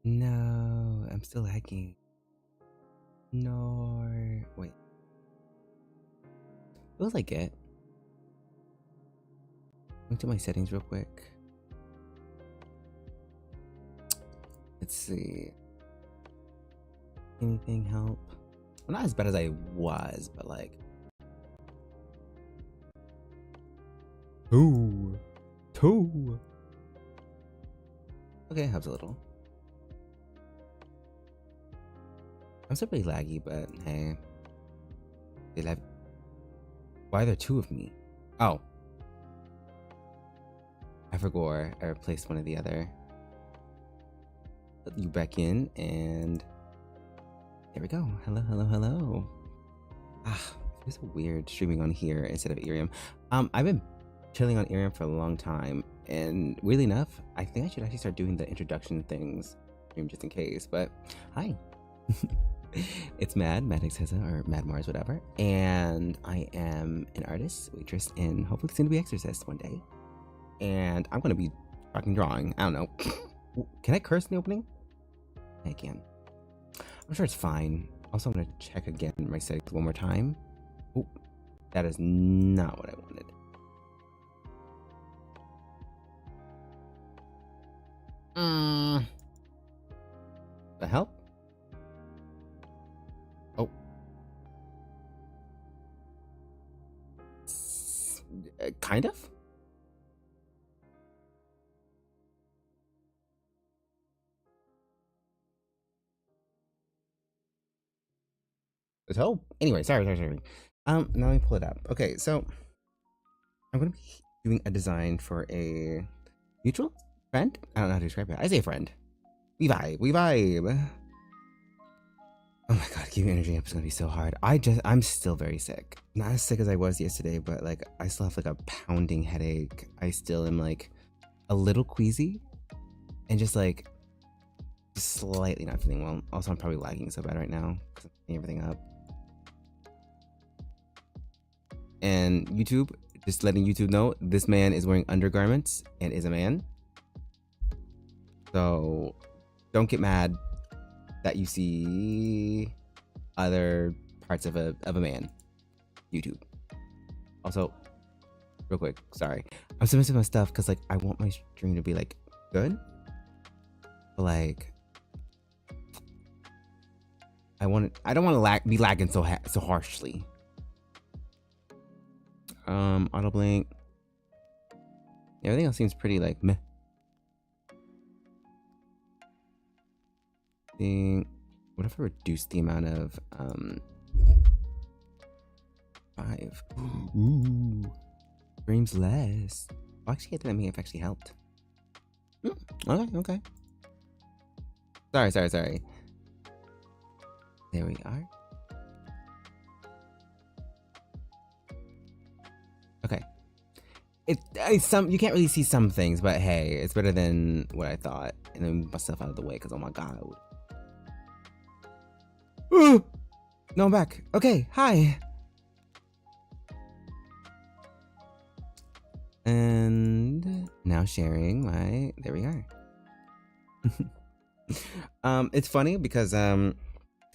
No, I'm still lagging. No. Wait. What was I get? Went to my settings real quick. Let's see. Anything help? Well, not as bad as I was, but like. Two. Okay, helps a little. I'm still pretty laggy, but hey. Why are there two of me? Oh. I forgot I replaced one of the other. Let you back in, and there we go. Hello. It's weird streaming on here instead of Ethereum. I've been chilling on Ethereum for a long time, and weirdly enough, I think I should actually start doing the introduction things just in case. But hi. It's Madxeza, or Mad Mars, whatever, and I am an artist, waitress, and hopefully soon to be exorcist one day. And I'm gonna be fucking drawing. I don't know. Can I curse in the opening? I can. I'm sure it's fine. Also, I'm gonna check again my settings one more time. Oh, that is not what I wanted. The help? Oh. Kind of? Let's hope. Anyway, sorry. Now let me pull it up. Okay, so I'm gonna be doing a design for a mutual friend. I don't know how to describe it. I say friend. We vibe. Oh my god, keeping energy up is gonna be so hard. I'm still very sick. Not as sick as I was yesterday, but like I still have like a pounding headache. I still am like a little queasy and just like slightly not feeling well. Also, I'm probably lagging so bad right now because I'm picking everything up. And YouTube, just letting YouTube know, this man is wearing undergarments and is a man. So don't get mad that you see other parts of a man. YouTube. Also, real quick, sorry, I'm submitting my stuff because like I want my stream to be like good, but like I don't want to be lagging so harshly. Auto blink. Everything else seems pretty like meh. What if I reduce the amount of 5? Ooh, frames less. Well, actually, I think that may have actually helped. Okay. Sorry. There we are. Okay. You can't really see some things, but hey, it's better than what I thought. And then move myself out of the way because oh my god. Ooh! No, I'm back. Okay, hi. And now sharing my. There we are. It's funny because I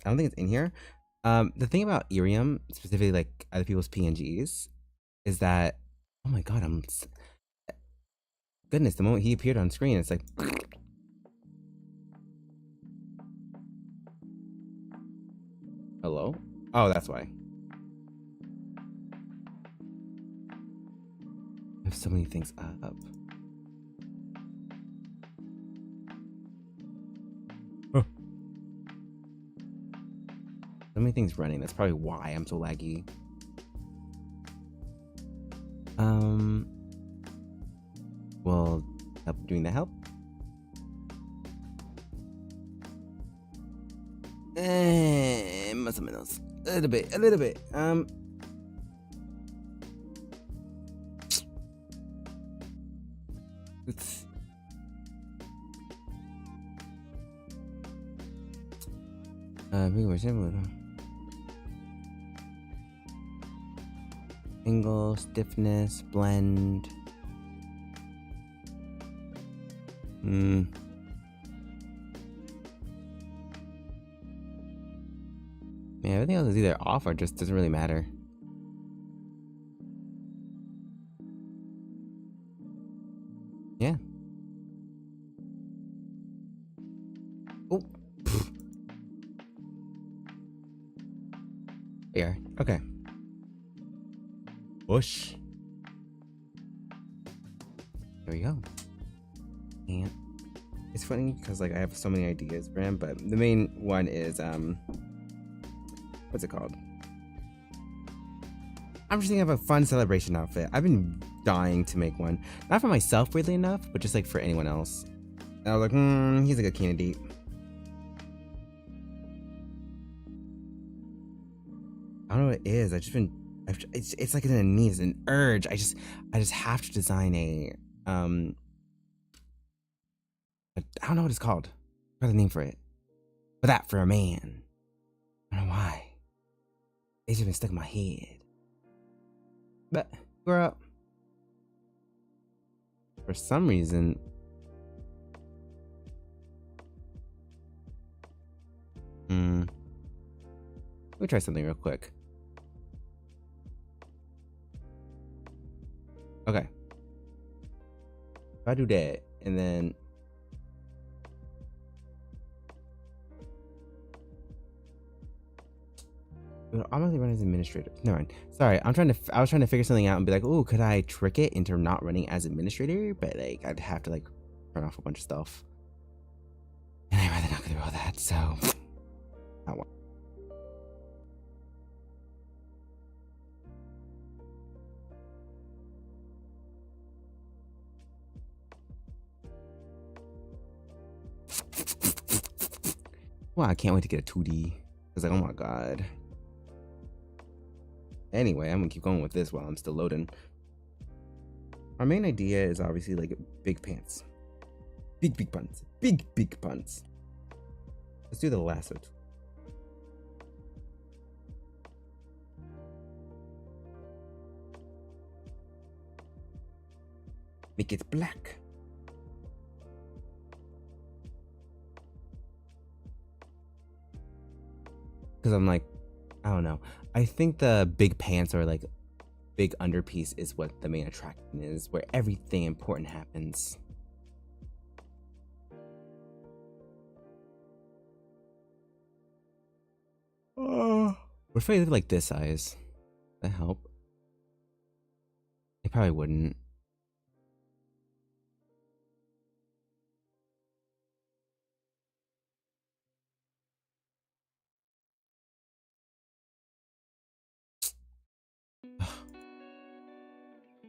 don't think it's in here. The thing about Ethereum, specifically like other people's PNGs, is that oh my god, goodness, the moment he appeared on screen, it's like hello? Oh, that's why. I have so many things up. Huh. So many things running. That's probably why I'm so laggy. Well, help doing the help. Más o menos. A little bit. It's angle, stiffness, blend. Yeah, everything else is either off or just doesn't really matter. Yeah. Oh. There. Okay. Push. There we go. And it's funny because like I have so many ideas for him, but the main one is what's it called? I'm just thinking of a fun celebration outfit. I've been dying to make one. Not for myself, weirdly enough, but just like for anyone else. And I was like, he's a good candidate. I don't know what it is. It's like in a need, it's an urge. I just have to design a I don't know what it's called. What's the name for it? But that for a man. I don't know why. It's just been stuck in my head. But grow up. For some reason. Let me try something real quick. Okay. If I do that, and then it would automatically run as administrator. Never mind. Sorry, I was trying to figure something out and be like, oh, could I trick it into not running as administrator? But like, I'd have to like turn off a bunch of stuff, and I'd rather not go through all that. So, not one. Well, I can't wait to get a 2D. It's like, oh my god. Anyway, I'm gonna keep going with this while I'm still loading. Our main idea is obviously like big pants. Big pants. Big pants. Let's do the lasso. Make it black. Because I'm like, I don't know. I think the big pants or like big underpiece is what the main attraction is, where everything important happens. What if I look like this size? Does that help? It probably wouldn't.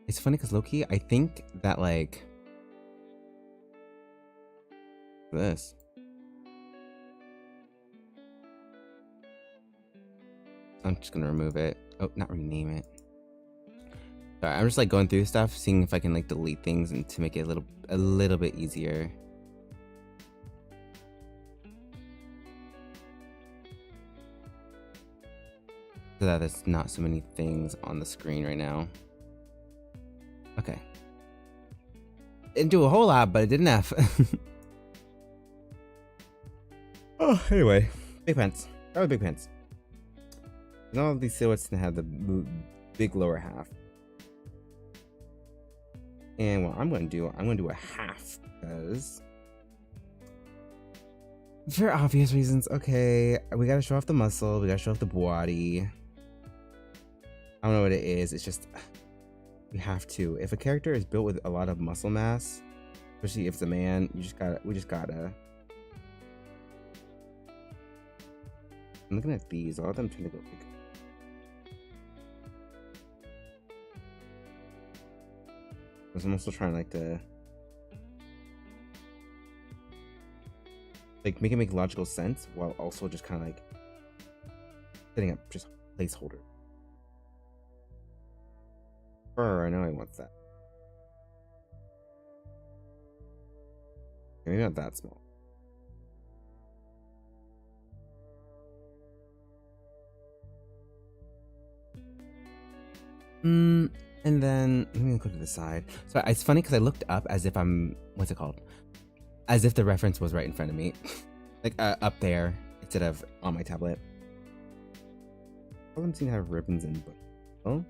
It's funny because low-key, I think that like this. I'm just gonna remove it. Oh, not rename it. Sorry, I'm just like going through stuff, seeing if I can like delete things and to make it a little bit easier. So that there's not so many things on the screen right now. Okay. Didn't do a whole lot, but it did enough. Oh, anyway. Big pants. That was big pants. And all of these silhouettes have the big lower half. And what I'm going to do a half because for obvious reasons. Okay, we got to show off the muscle. We got to show off the body. I don't know what it is. It's just we have to. If a character is built with a lot of muscle mass, especially if it's a man, we just gotta. I'm looking at these. All of them tend to go big. Because I'm also trying like to like make it make logical sense while also just kind of like setting up just placeholder. Fur, I know I want that. Maybe not that small. And then let me go to the side. So it's funny because I looked up as if I'm what's it called? As if the reference was right in front of me, like up there instead of on my tablet. All of them seem to have ribbons and buttons. Oh,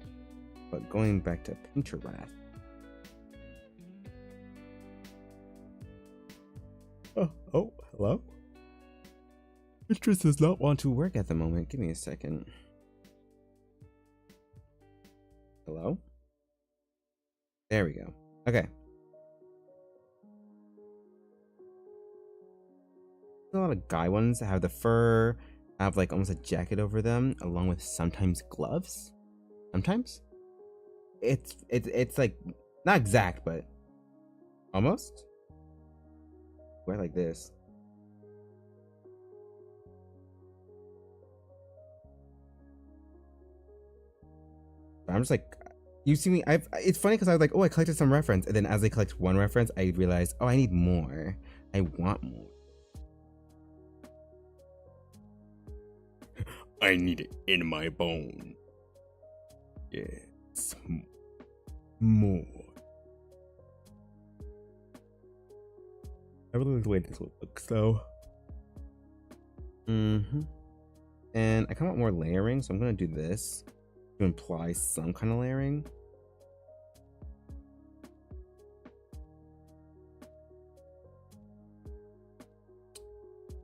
but going back to Pinterest. Oh, hello? Pinterest does not want to work at the moment. Give me a second. Hello? There we go. Okay. A lot of guy ones that have the fur, have like almost a jacket over them, along with sometimes gloves. Sometimes? It's like not exact, but almost. Wear like this. I'm just like, you see me. It's funny because I was like, oh, I collected some reference, and then as I collect one reference, I realized, oh, I need more. I want more. I need it in my bone. Yes, more. I really like the way this looks, though. And I kind of want more layering, so I'm gonna do this to imply some kind of layering.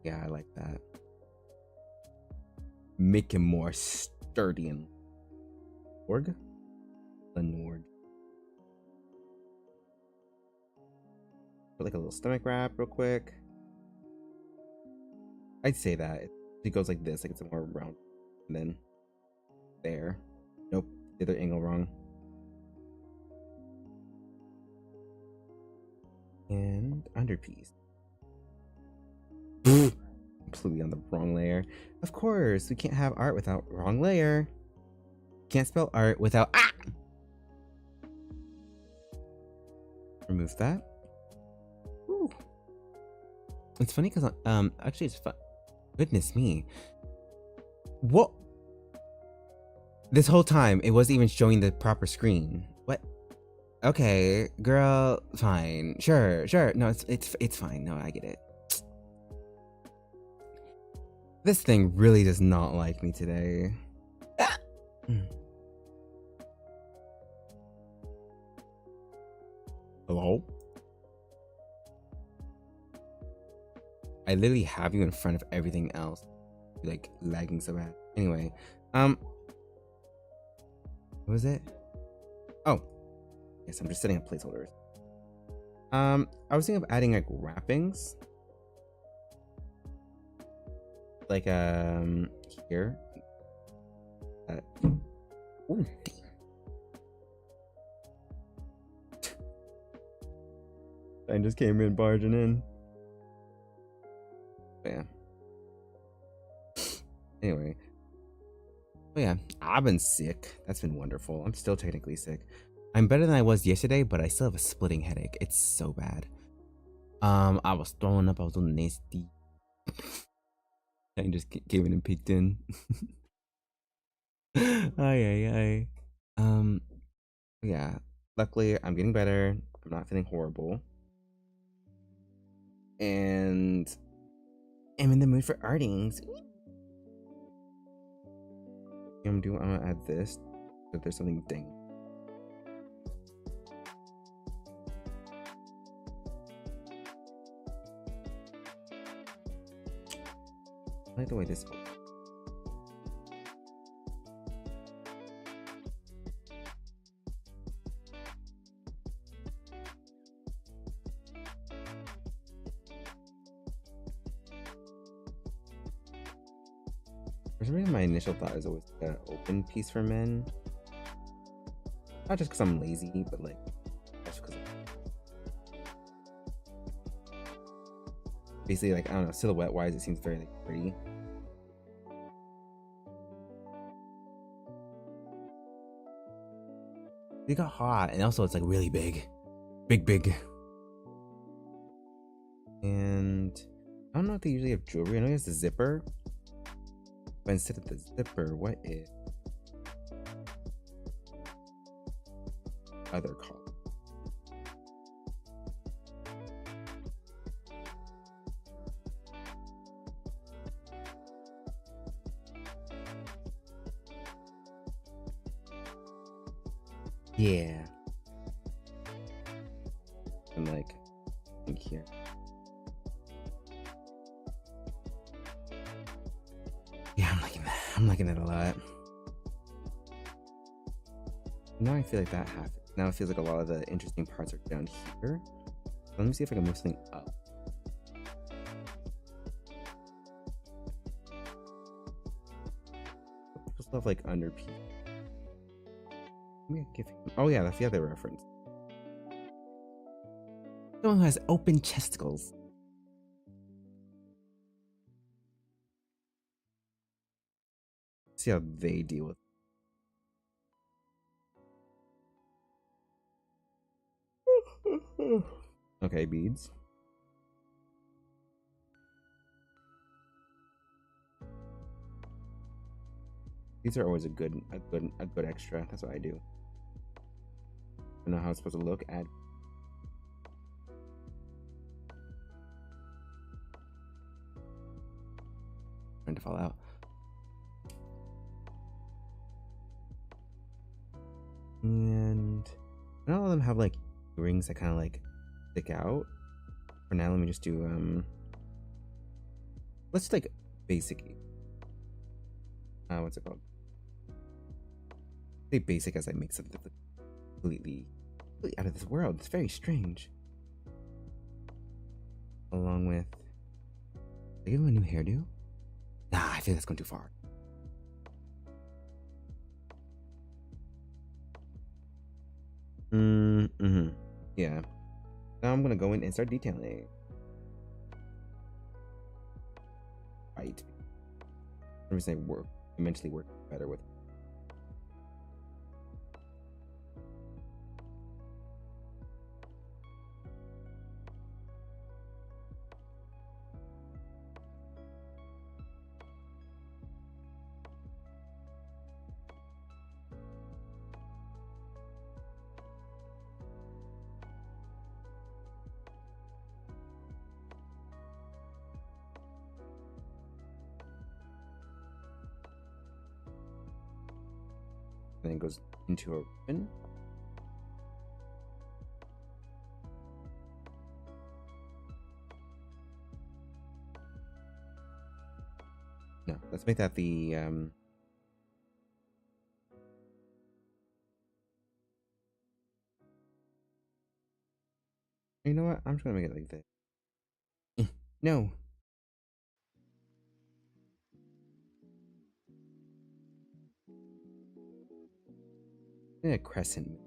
Yeah, I like that. Make him more sturdy and Lenord. Put like a little stomach wrap real quick. I'd say that it goes like this, like it's more round, and then there. Nope, the other angle wrong. And underpiece. Completely on the wrong layer. Of course, we can't have art without wrong layer. Can't spell art without Remove that. Ooh. It's funny because actually it's fun. Goodness me. What? This whole time it wasn't even showing the proper screen. What? Okay, girl, fine. Sure. No, it's fine. No, I get it. This thing really does not like me today. Hello? I literally have you in front of everything else. Like lagging so bad. Anyway, what was it? Oh, yes, I'm just setting up placeholders. I was thinking of adding like wrappings. Like here. Ooh, I just came in barging in. But yeah. Anyway. Oh yeah, I've been sick. That's been wonderful. I'm still technically sick. I'm better than I was yesterday, but I still have a splitting headache. It's so bad. I was throwing up. I was so nasty. I just came in and peeked in. Ay. Yeah. Luckily, I'm getting better. I'm not feeling horrible. And I'm in the mood for artings. I'm gonna add this. If there's something dang. I like the way this looks. For some reason, my initial thought is always an open piece for men. Not just because I'm lazy, but like, just because basically, like, I don't know, silhouette wise, it seems very like pretty. It got hot, and also it's like really big. Big. And I don't know if they usually have jewelry. I know it's the zipper. But instead of the zipper, what is other color? Yeah. And like, I think here. Yeah, I'm liking that. I'm liking it a lot. Now I feel like that half. Now it feels like a lot of the interesting parts are down here. So let me see if I can move something up. Stuff like under P. Let me give him. Oh yeah, that's the other reference. Someone who has open chesticles. See how they deal with. Okay, beads. These are always a good extra. That's what I do. I know how it's supposed to look. Add. Trying to fall out. And not all of them have like rings that kind of like stick out. For now, let me just do let's do, like basic. What's it called? Say basic as I make something completely out of this world. It's very strange. Along with, did I give him a new hairdo? Nah, I think that's going too far. Yeah. Now I'm gonna go in and start detailing. Right. For some reason I eventually work better with. And then it goes into a ribbon. No, let's make that the you know what? I'm just gonna make it like this. No. A crescent.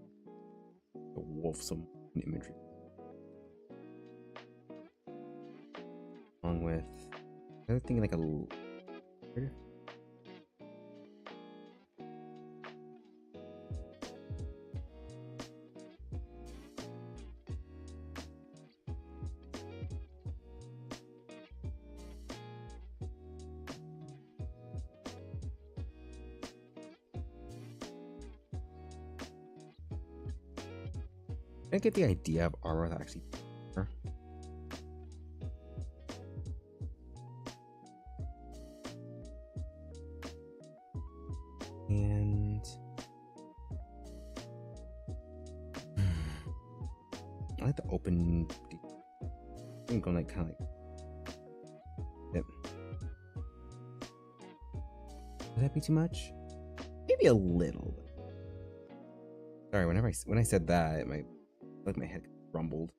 A wolf, some imagery. Along with I was thinking like a little. I get the idea of armor that actually. And I like the open. I'm going like kind of like. Yep. Would that be too much? Maybe a little. Sorry, when I said that, my head rumbled.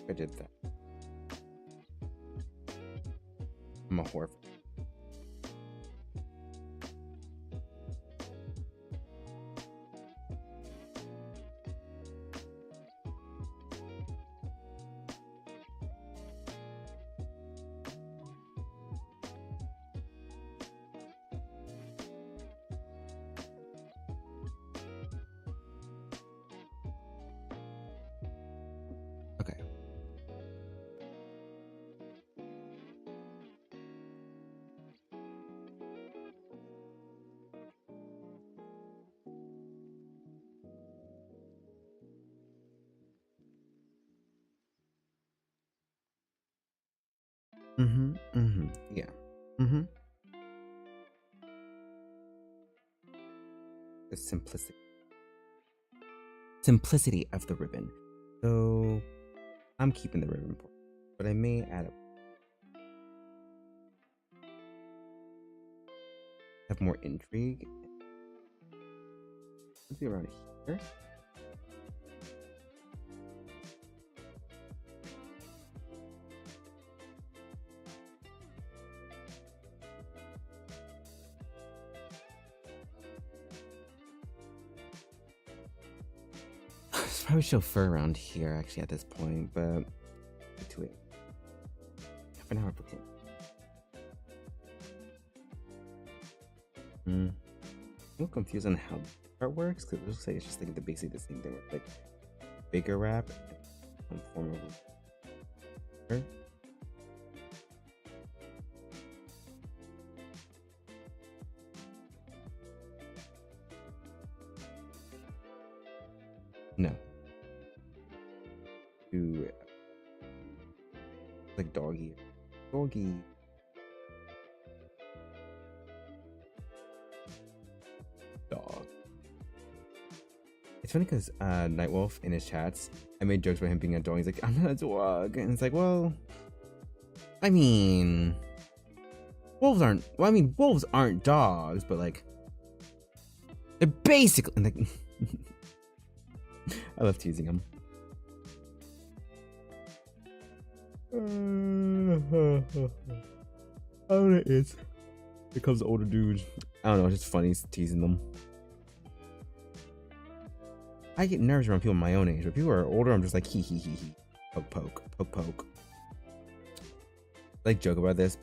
I did that. I'm a whore. Yeah. Mm-hmm. The simplicity of the ribbon. So I'm keeping the ribbon part, but I may add have more intrigue. Something around here. There's probably show fur around here actually at this point, but get to it. For now, we're okay. I'm a little confused on how part works because it looks like it's just like basically the same thing with like bigger wrap and some form of fur. No. To like doggy. Dog. It's funny because Nightwolf in his chats, I made jokes about him being a dog. He's like, I'm not a dog, and it's like, well, I mean, wolves aren't dogs, but like, they're basically like. I love teasing him. I don't know what it is. Here comes the older dude. I don't know, it's just funny teasing them. I get nervous around people my own age, but people are older, I'm just like, hee. Poke. Like, joke about this,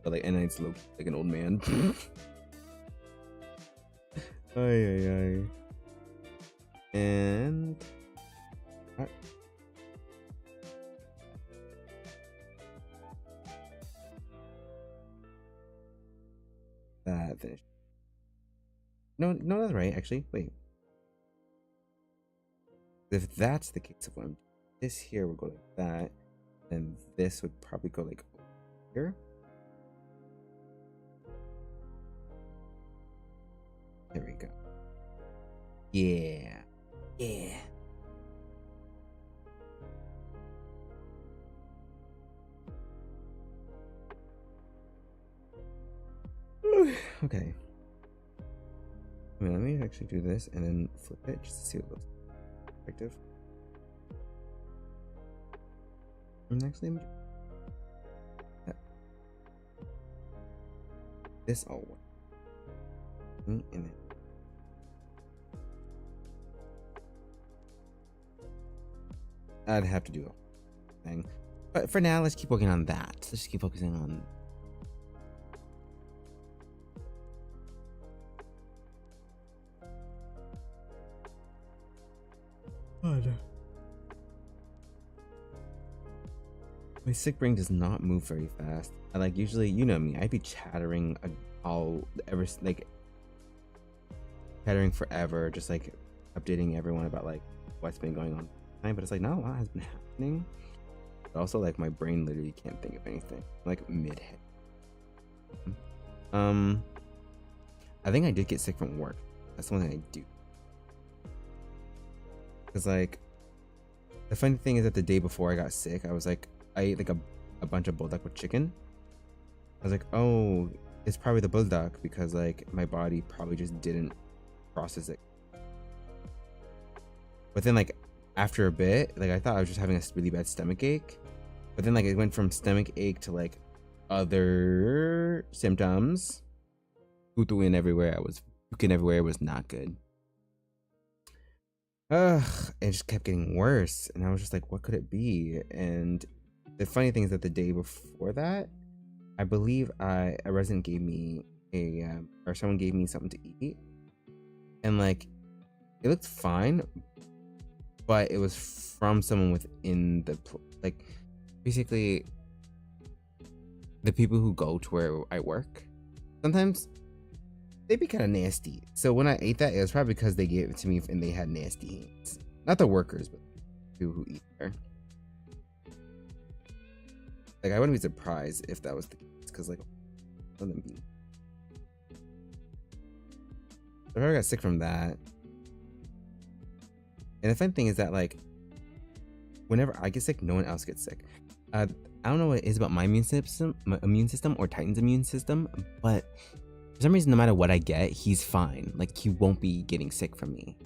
but like, and it's low-key like an old man. Ay. And that finish. No, that's right. Actually, wait. If that's the case of one, this here would go like that, and this would probably go like over here. There we go. Yeah. Okay. I mean, let me actually do this and then flip it just to see what it looks like. Perspective. And actually, let me do that. This all works. And then I'd have to do a whole thing, but for now, let's keep working on that. Let's just keep focusing on. Oh, no. My sick brain does not move very fast. I like usually, you know me, I'd be chattering chattering forever, just like updating everyone about like what's been going on. But it's like not a lot has been happening. But also like my brain literally can't think of anything. I'm like mid-head. I think I did get sick from work. That's the one thing I do. Because like the funny thing is that the day before I got sick, I ate like a bunch of bulldog with chicken. I was like, oh, it's probably the bulldog because like my body probably just didn't process it. But then like after a bit, like I thought I was just having a really bad stomach ache, but then like it went from stomach ache to like other symptoms. Puking everywhere. I was puking everywhere. It was not good. It just kept getting worse, and I was just like, what could it be? And the funny thing is that the day before that, I believe a resident gave me or someone gave me something to eat, and like it looked fine, but it was from someone within the like basically the people who go to where I work. Sometimes they'd be kind of nasty. So when I ate that, it was probably because they gave it to me and they had nasty hands. Not the workers, but people who eat there. Like, I wouldn't be surprised if that was the case, because like, let them be. I've never got sick from that. And the fun thing is that like, whenever I get sick, no one else gets sick. I don't know what it is about my immune system or Titan's immune system, but for some reason, no matter what I get, he's fine. Like, he won't be getting sick from me.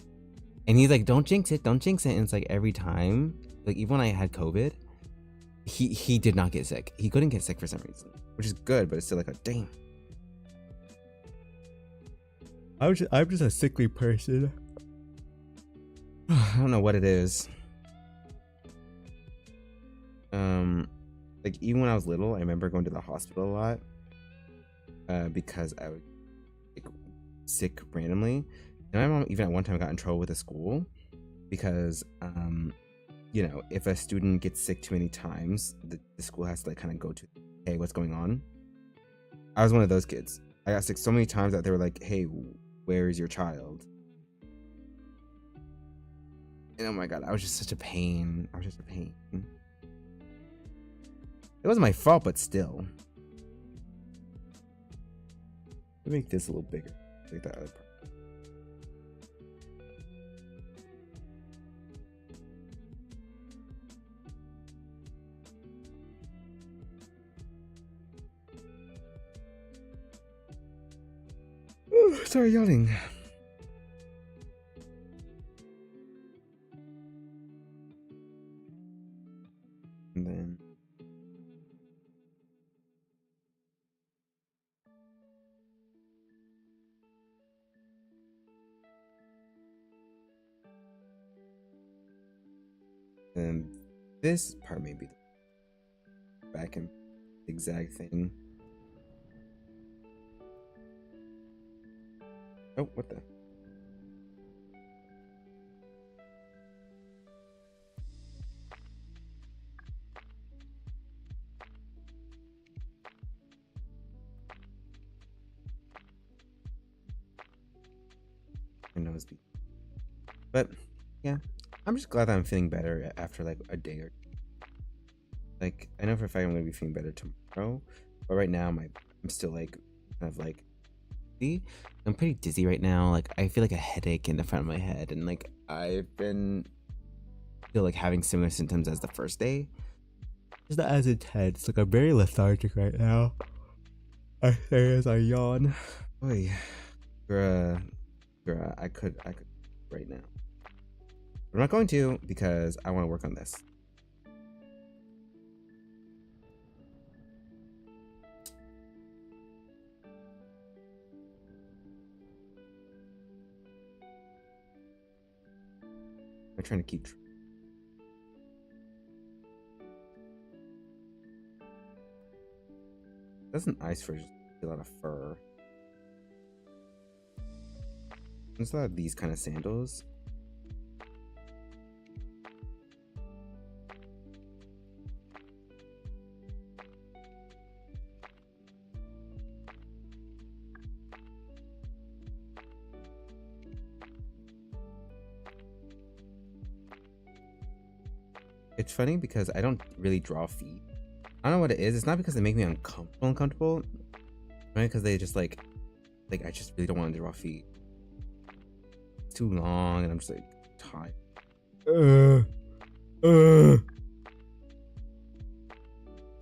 And he's like, don't jinx it, don't jinx it. And it's like every time, like even when I had COVID, he did not get sick. He couldn't get sick for some reason, which is good, but it's still like a damn. I'm just a sickly person. I don't know what it is. Like even when I was little, I remember going to the hospital a lot because I would get sick randomly. And my mom even at one time got in trouble with the school because you know, if a student gets sick too many times, the school has to like kind of go to, hey, what's going on? I was one of those kids. I got sick so many times that they were like, hey, where is your child? And oh my god, I was just such a pain. I was just a pain. It wasn't my fault, but still. Let me make this a little bigger, like that other part. Ooh, sorry, yawning. And then this part may be the back and zigzag thing. Oh, what the? My nose be. But yeah, I'm just glad that I'm feeling better after like a day or two. Like I know for a fact I'm gonna be feeling better tomorrow, but right now I'm still like kind of like, see, I'm pretty dizzy right now. Like I feel like a headache in the front of my head, and like I've been still like having similar symptoms as the first day. Just not as intense. Like I'm very lethargic right now. I say as I yawn. Oy, bruh, I could right now. But I'm not going to because I want to work on this. I'm trying to keep. That's an ice fridge. A lot of fur. There's a lot of these kind of sandals. It's funny because I don't really draw feet. I don't know what it is. It's not because they make me uncomfortable. Right? Because they just like I just really don't want to draw feet. It's too long, and I'm just like tired.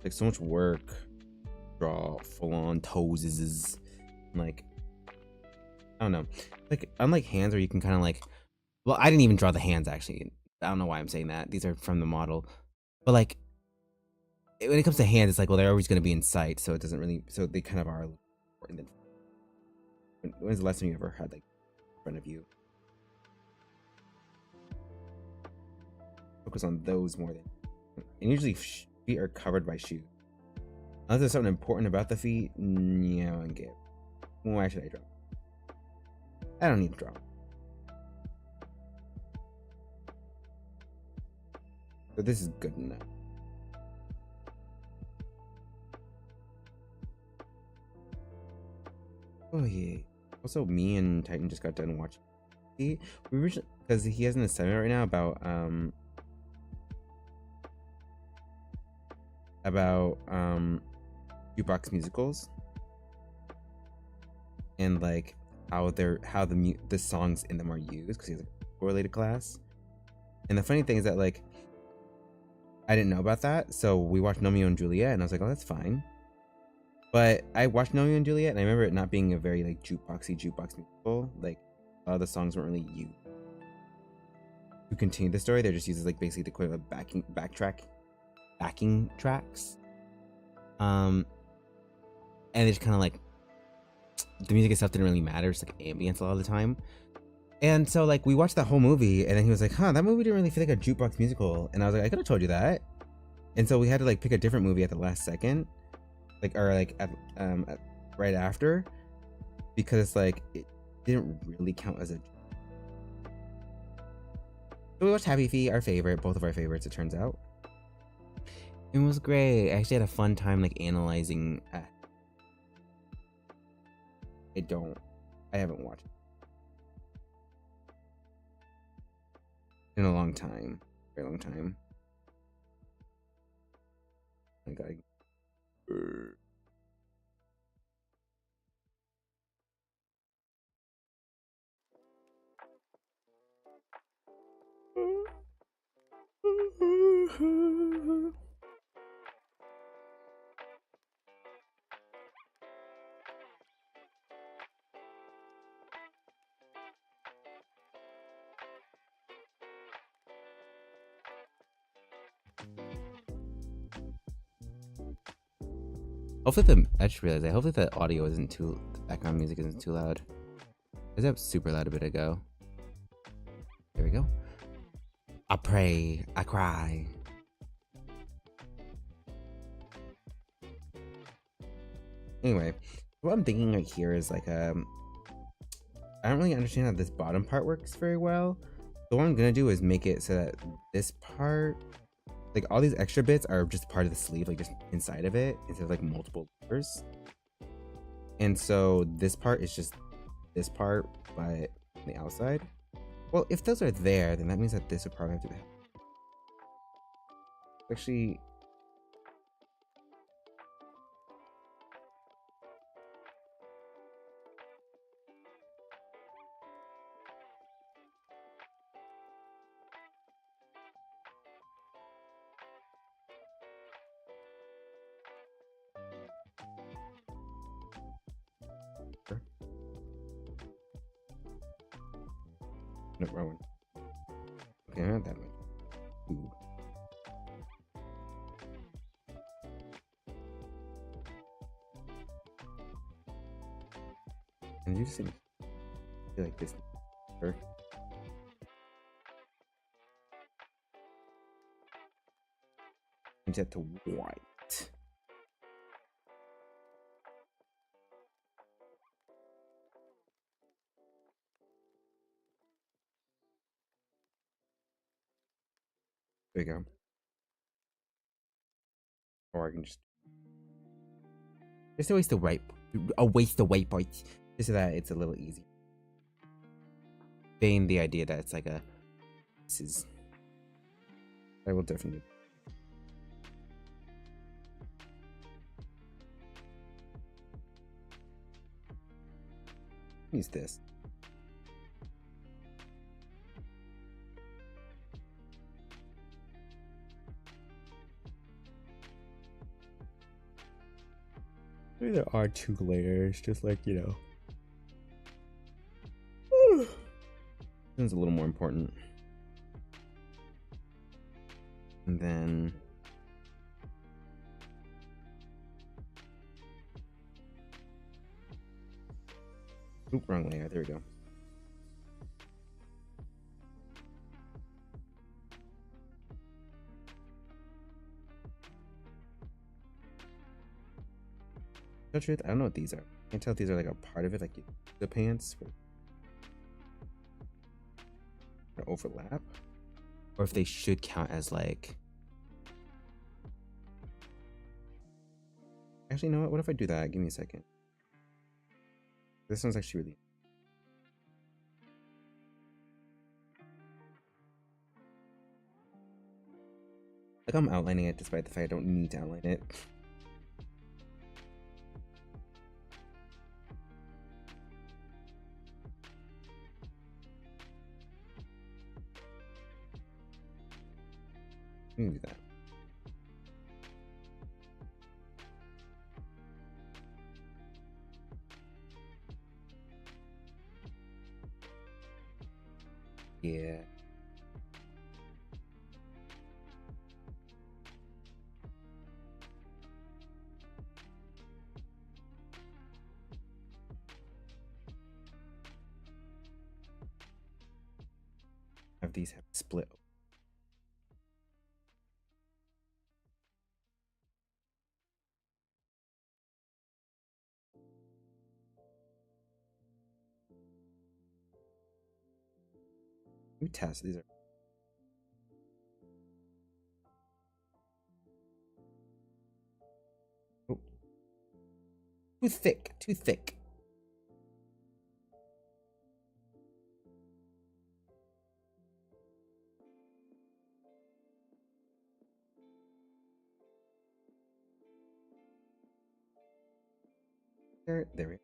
Like so much work. Draw full on toes. Like I don't know. Like unlike hands where you can kind of like. Well, I didn't even draw the hands actually. I don't know why I'm saying that. These are from the model. But like when it comes to hands, it's like, well, they're always going to be in sight, so it doesn't really, so they kind of are important. When's the last time you ever had like in front of you? Focus on those more than, and usually feet are covered by shoes. Unless there's something important about the feet, yeah, I don't get. Why should I draw? I don't need to draw. But this is good enough. Oh yeah. Also, me and Titan just got done watching. We were because he has an assignment right now about about jukebox musicals and like how the songs in them are used, because he has a correlated class. And the funny thing is that like I didn't know about that, so we watched Romeo and Juliet, and I was like, oh, that's fine. But I watched Romeo and Juliet, and I remember it not being a very like jukebox musical. Like a lot of the songs weren't really used to continue the story. They're just used as like basically the equivalent of backing tracks. And it's kind of like the music itself didn't really matter. It's like ambience a lot of the time. And so like we watched that whole movie, and then he was like, huh, that movie didn't really feel like a jukebox musical. And I was like, I could have told you that. And so we had to like pick a different movie at the last second, like, or like at right after, because like it didn't really count as a. So we watched Happy Feet, our favorite, both of our favorites, it turns out. It was great. I actually had a fun time like analyzing. I haven't watched it in a long time, very long time. I got. I just realized that hopefully the audio isn't too, the background music isn't too loud. Is that super loud a bit ago? There we go. I pray, I cry. Anyway, what I'm thinking right here is like, I don't really understand how this bottom part works very well. So what I'm gonna do is make it so that this part, like all these extra bits are just part of the sleeve, like just inside of it, instead of like multiple layers. And so this part is just this part, but on the outside. Well, if those are there, then that means that this would probably have to be. Actually, no, wrong one. Okay, not that much. Ooh. And you just feel like this. Sure. Change that to white. There you go. Or I can just a waste of white parts, just so that it's a little easy. Being the idea that it's like a, this is, I will definitely use this. Maybe there are 2 layers, just like, you know. This one's a little more important. And then oop, wrong layer. There we go. No truth, I don't know what these are. I can't tell if these are like a part of it, like the pants overlap, or if they should count as like. Actually, you know what? What if I do that? Give me a second. This one's actually really. Like I'm outlining it despite the fact I don't need to outline it. Let me do that. Yeah. Have these have split. New test. These are too thick. Too thick. There we go.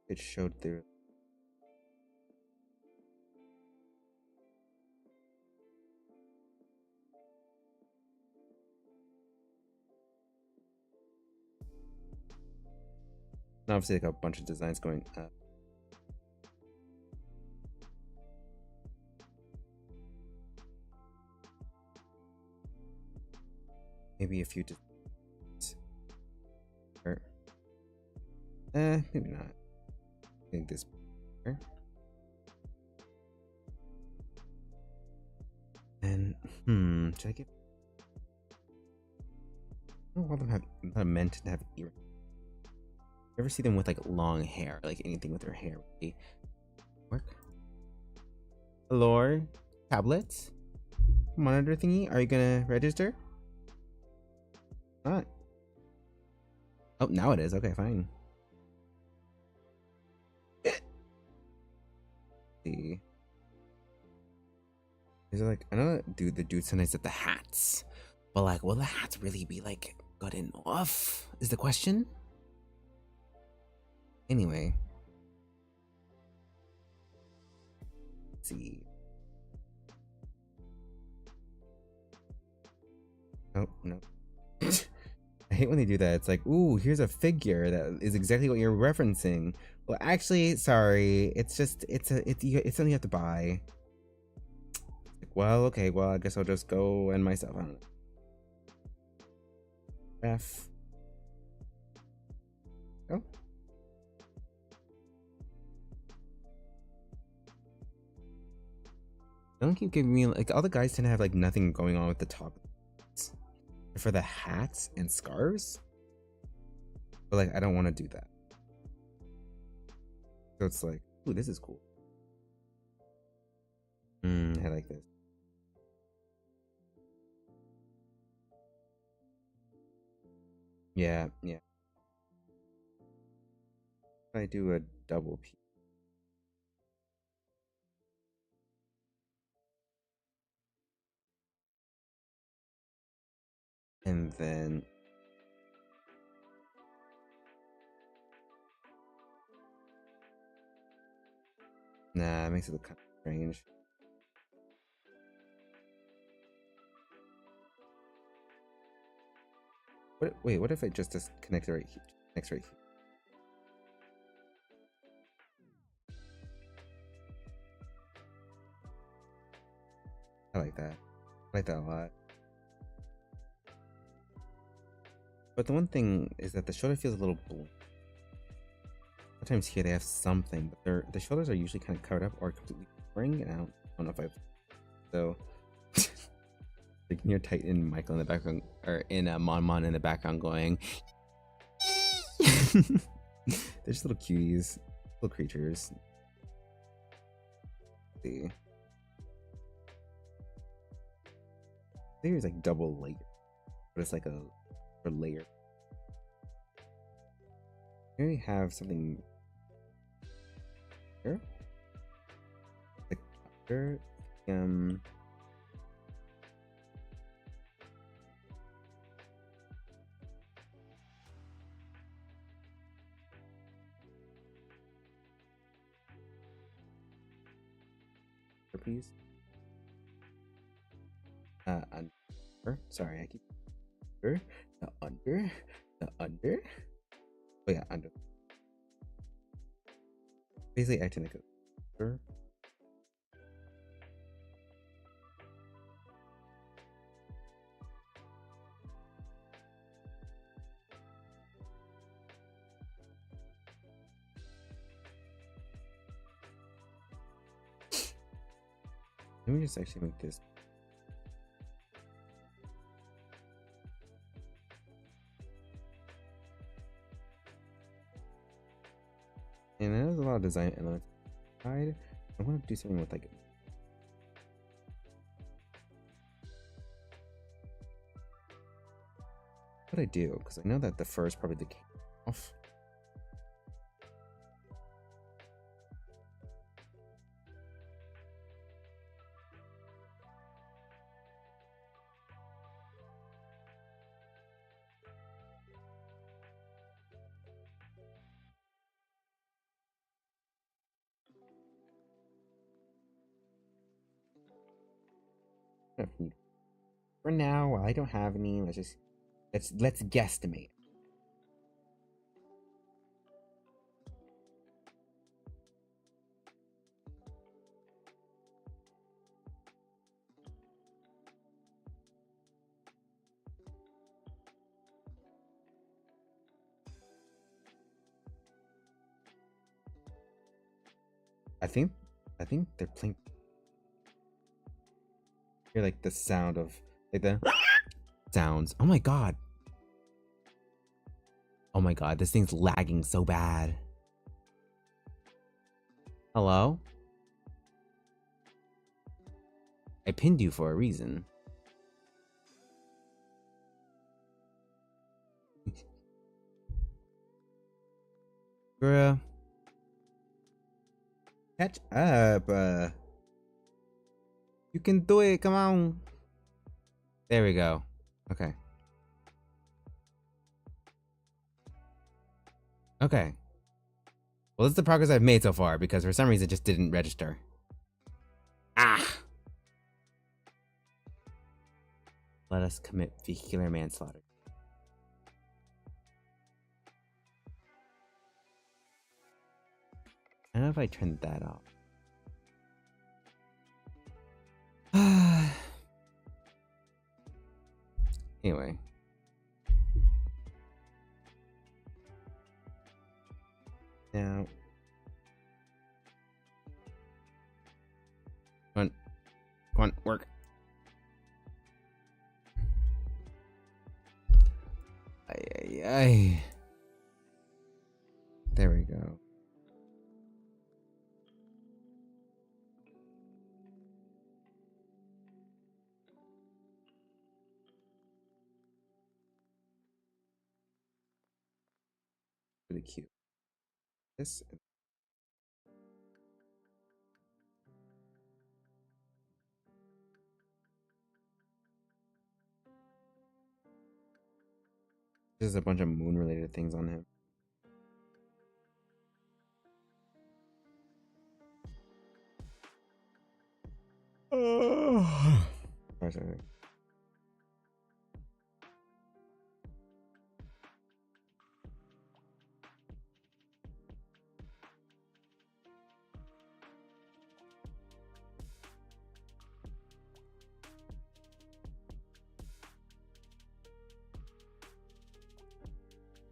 It showed through. And obviously, like a bunch of designs going up. Maybe a few designs. Or, maybe not. I think this. And should I get? I don't want them have not meant to have earrings. You ever see them with like long hair, like anything with their hair really work? Hello, tablets, monitor thingy. Are you gonna register? Not. Oh, now it is. Okay, fine. See. Is it like I know that the dude sometimes at the hats, but like, will the hats really be like good enough? Is the question. Anyway, let's see. Oh no. I hate when they do that. It's like, ooh, here's a figure that is exactly what you're referencing. Well, actually, sorry. It's just it's something you have to buy. Like, well, okay, well, I guess I'll just go and myself. I don't know. F. Oh. Don't keep giving me like all the guys tend to have like nothing going on with the top for the hats and scarves, but like I don't want to do that. So it's like, ooh, this is cool. I like this. Yeah, yeah. I do a double P. And then nah, it makes it look kind of strange. Wait, what if I just connect it right here? Next right here. I like that. I like that a lot. But the one thing is that the shoulder feels a little blue. Sometimes here they have something, but the shoulders are usually kind of covered up or completely covering. And I don't know if I've so. You can hear Titan and Michael in the background, or in Mon in the background going. They're just little cuties, little creatures. Let's see, there's like double layer, but it's like a layer. Here we have something here, like under, please. Under. Sorry, I keep under. The under. Oh yeah, under. Basically acting like a under. Let me just actually make this. And there's a lot of design elements inside. I want to do something with like. What I do, because I know that the fur is probably the king off. For now, I don't have any. Let's guesstimate. I think they're playing. Hear like the sound of like the sounds. Oh my god. Oh my god, this thing's lagging so bad. Hello? I pinned you for a reason. Bruh. Catch up. You can do it. Come on. There we go. Okay. Okay. Well, this is the progress I've made so far because for some reason it just didn't register. Ah! Let us commit vehicular manslaughter. I don't know if I turned that off. Anyway. Now. Come on, work. Ay. There we go. Really cute. This. There's a bunch of moon related things on him. Sorry.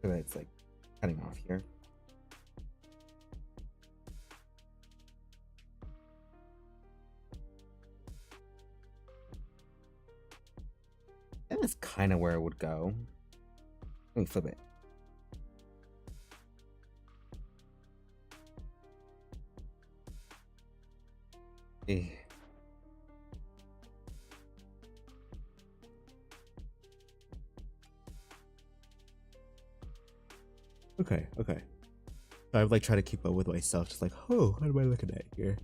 So that it's like cutting off here. And that's kind of where it would go. Let me flip it. Eh. Okay. I would like try to keep up with myself, just like, oh, what am I looking at here?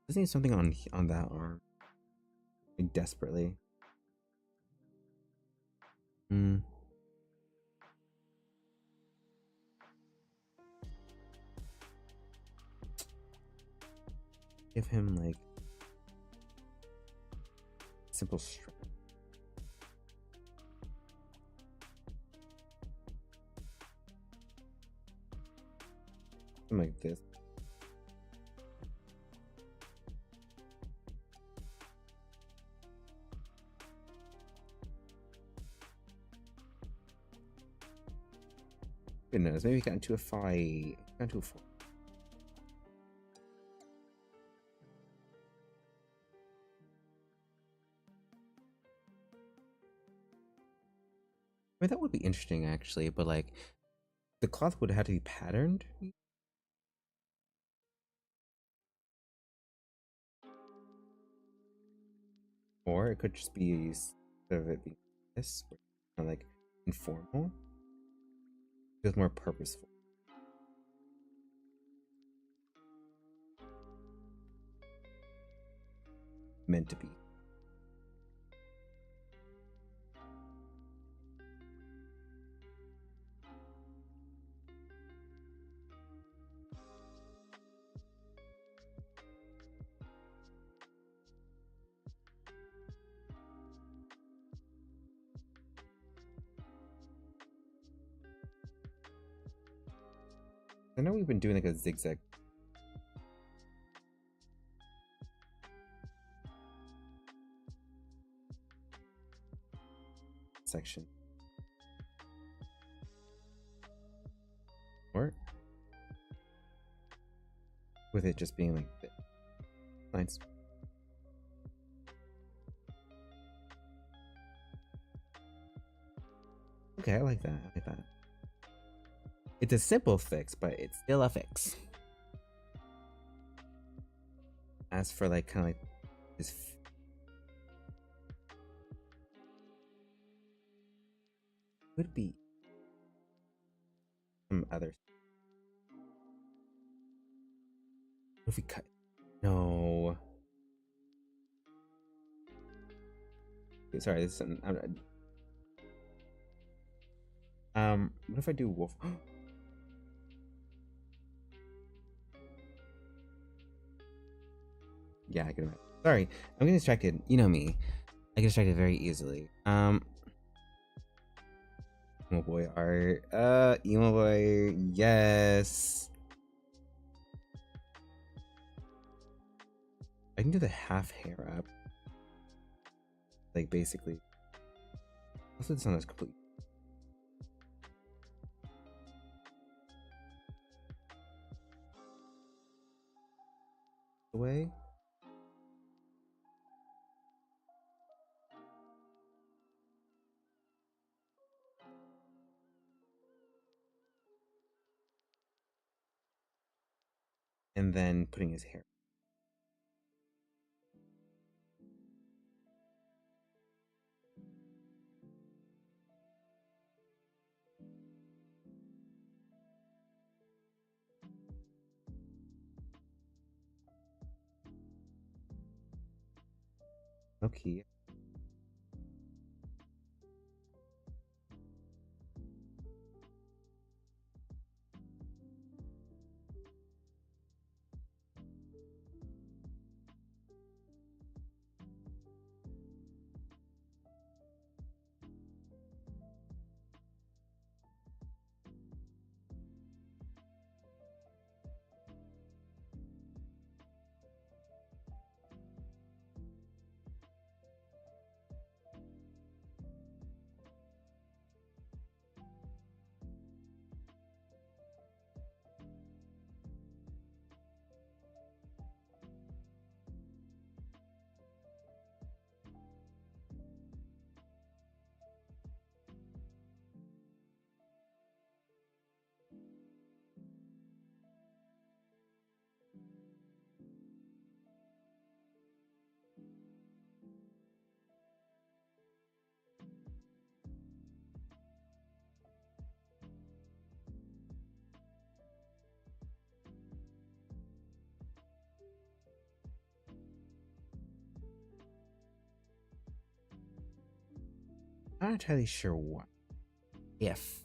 Just need something on that arm. Like, desperately. give him like simple string. Something like this. Who knows? Maybe we got into a fight. Got into a fight. I mean, that would be interesting actually, but like the cloth would have to be patterned. Or it could just be instead of it being this, kind of like informal, feels more purposeful. Meant to be. I know we've been doing like a zigzag section. Or with it just being like this. Nice. Okay, I like that. I like that. It's a simple fix, but it's still a fix. As for like kind of like this would be some other. What if we cut? No. Sorry, this is what if I do wolf? Yeah, I can imagine. Sorry, I'm getting distracted. You know me. I get distracted very easily. Emo boy art. Emo boy, yes. I can do the half hair up. Like basically. Also, this one is complete. Away. And then putting his hair. Okay. I'm not entirely sure what. If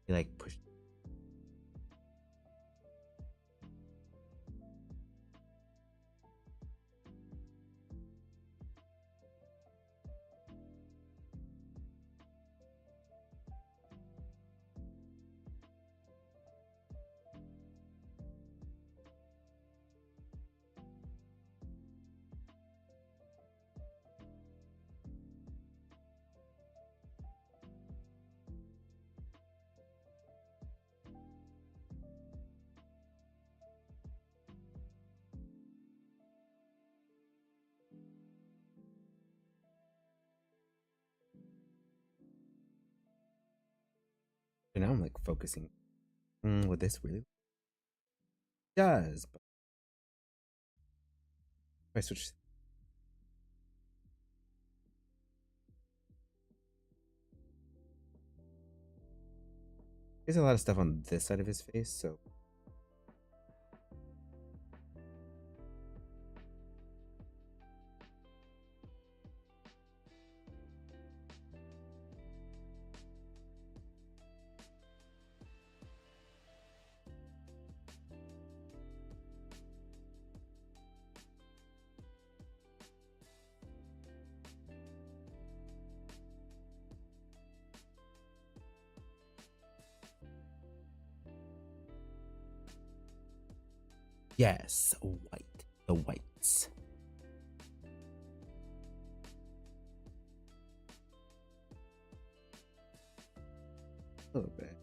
he like pushed. And now I'm like focusing. What this really does. But if I switch. There's a lot of stuff on this side of his face, so. Yes, white. The whites. A little bit.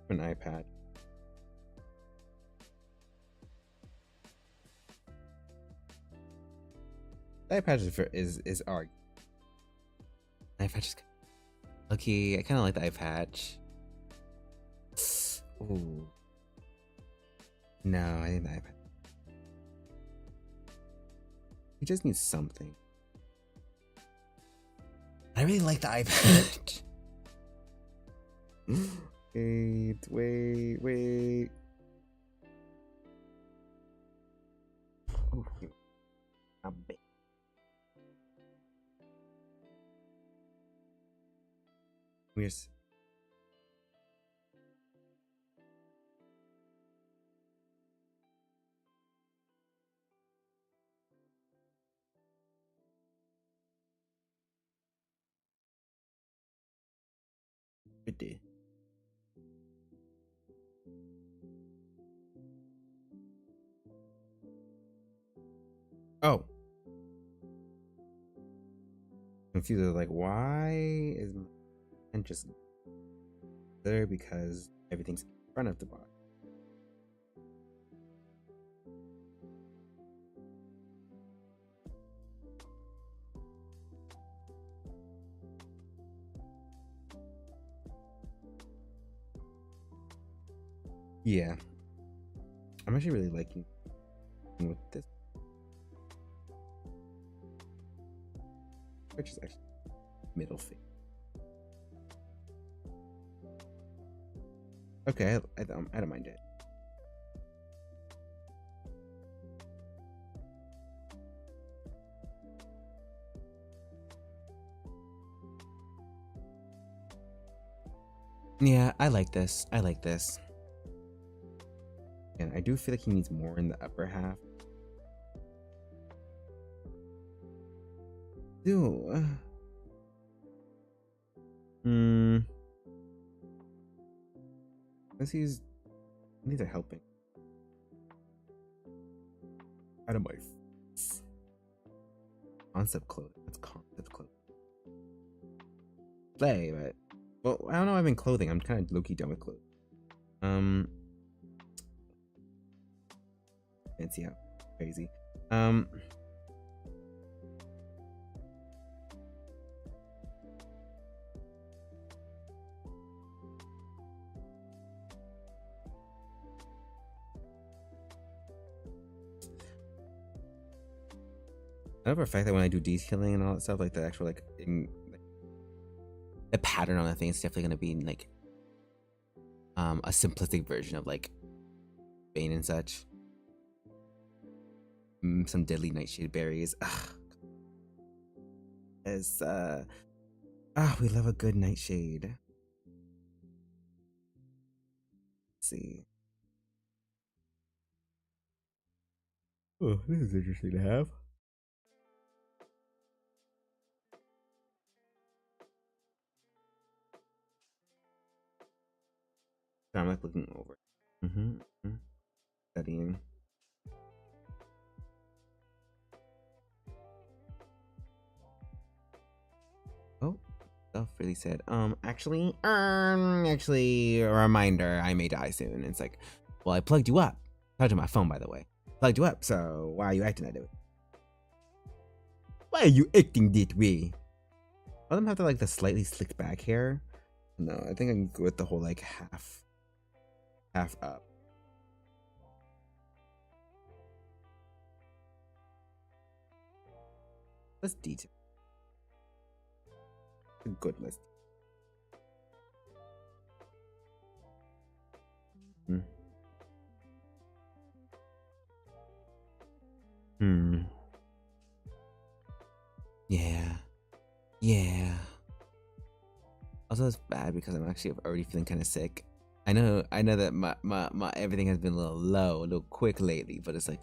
An iPad. The iPad is our iPad is okay. I kind of like the iPad. Ooh. No, I think the iPad. He just needs something. I really like the iPad. Wait. Oh, a bit. Weird. Good day. Oh. Confused. Like, why is my just there? Because everything's in front of the box. Yeah. I'm actually really liking with this. Which is actually middle finger. Okay, I don't mind it. Yeah, I like this. I like this. And I do feel like he needs more in the upper half. Ew. Unless these are helping. Out of my face. Concept clothing. That's concept clothing. Play, but well, I don't know. I'm in clothing. I'm kind of low-key done with clothing. Fancy out. Crazy. I know for a fact that when I do detailing and all that stuff, like the actual like the pattern on the thing is definitely gonna be like a simplistic version of like Bane and such. Some deadly nightshade berries. As we love a good nightshade. Let's see. Oh, this is interesting to have. I'm like looking over. Studying. Self really said, actually, a reminder, I may die soon. And it's like, well, I plugged you up. Charging my phone, by the way. Plugged you up, so why are you acting that way? Why are you acting that way? All of them have the, like, the slightly slicked back hair. No, I think I can go with the whole, like, half up. Let's detail. A good list. Yeah. Yeah. Also, it's bad because I'm actually already feeling kind of sick. I know that my everything has been a little low, a little quick lately, but it's like,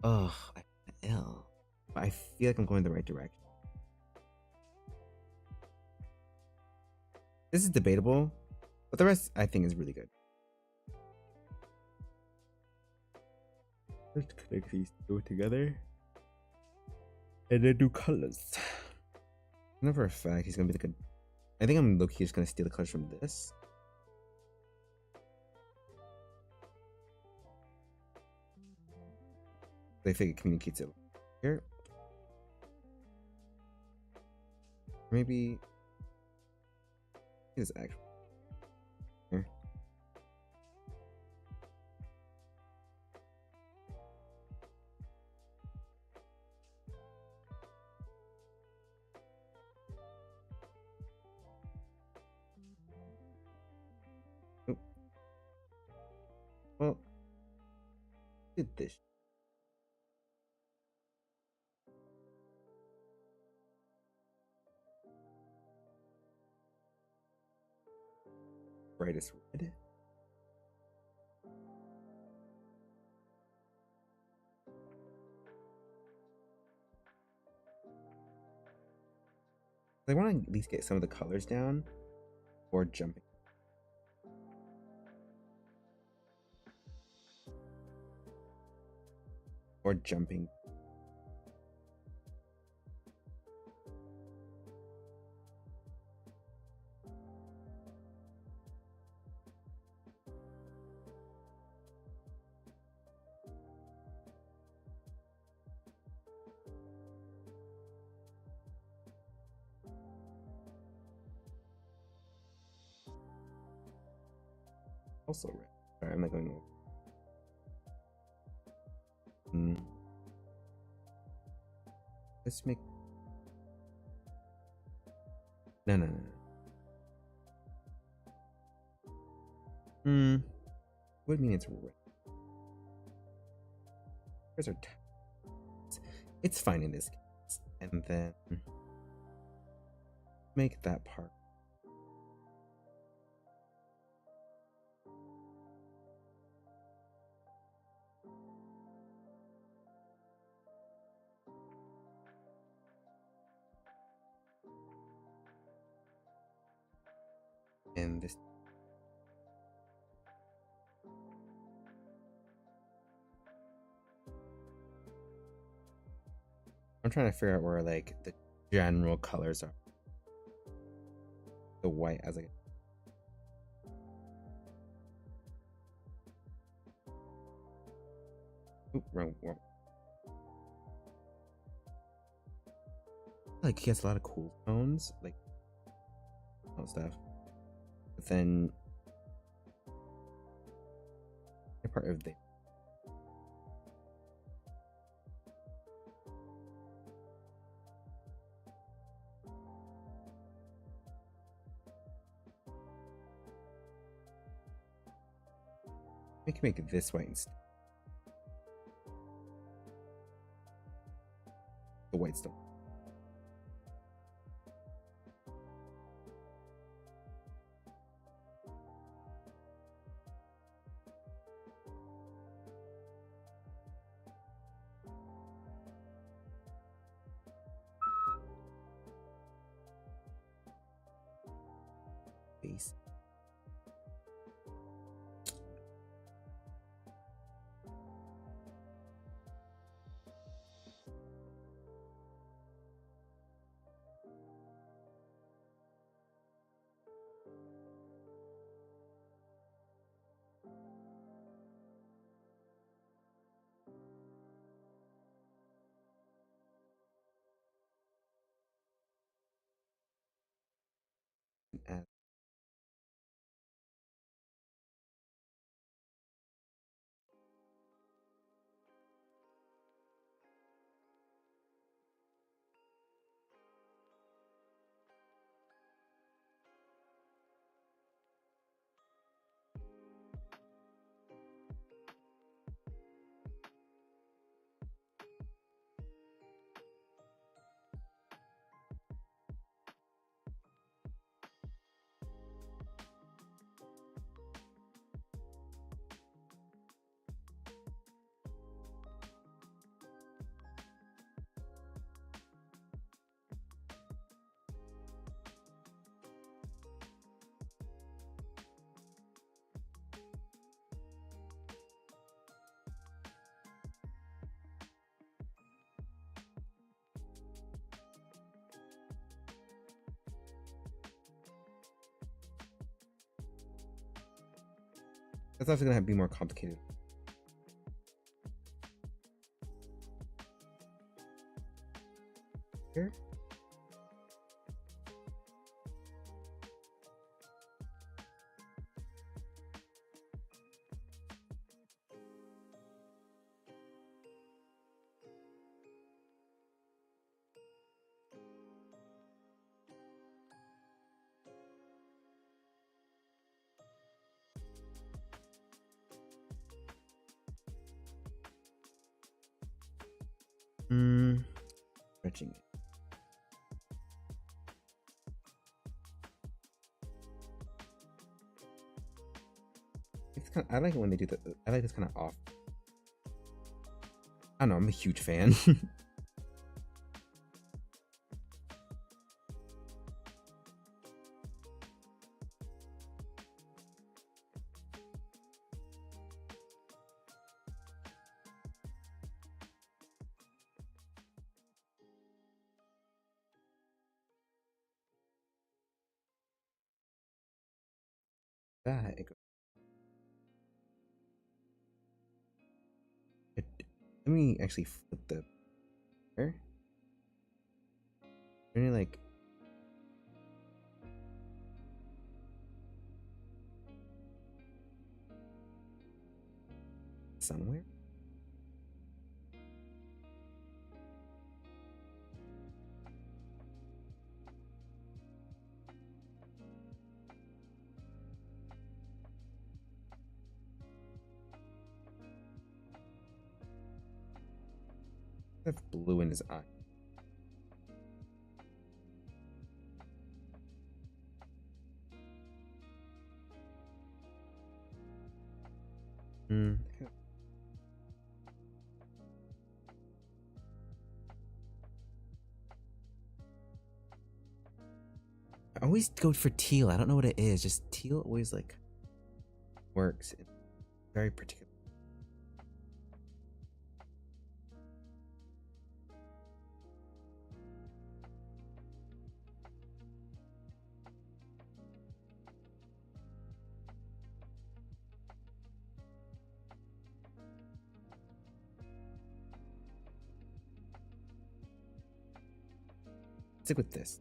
oh, I feel ill. But I feel like I'm going the right direction. This is debatable, but the rest I think is really good. Let's connect these two together. And then do colors. I know for a fact he's gonna be the good. I think I'm low-key just gonna steal the colors from this. I think it communicates it here. Maybe is actually here. Oh. Well, did this. Brightest red. I want to at least get some of the colors down or jumping. Or jumping. Also red. Sorry, I'm not going over. Let's make. No. What do you mean it's red? Those are. It's fine in this case. And then make that part. And this. I'm trying to figure out where like the general colors are. The white as like. Oop, wrong. Like he has a lot of cool tones, like all stuff. But then a part of the we can make it this white instead. The white stuff. Base. That's also gonna be more complicated. Here. Stretching it. It's kind of, I like it when they do that. I like this kind of off. I don't know. I'm a huge fan. That it goes. Let me actually flip the hair. Really like somewhere. That's blue in his eye. I always go for teal. I don't know what it is. Just teal always like works. It's very particular. Stick with this.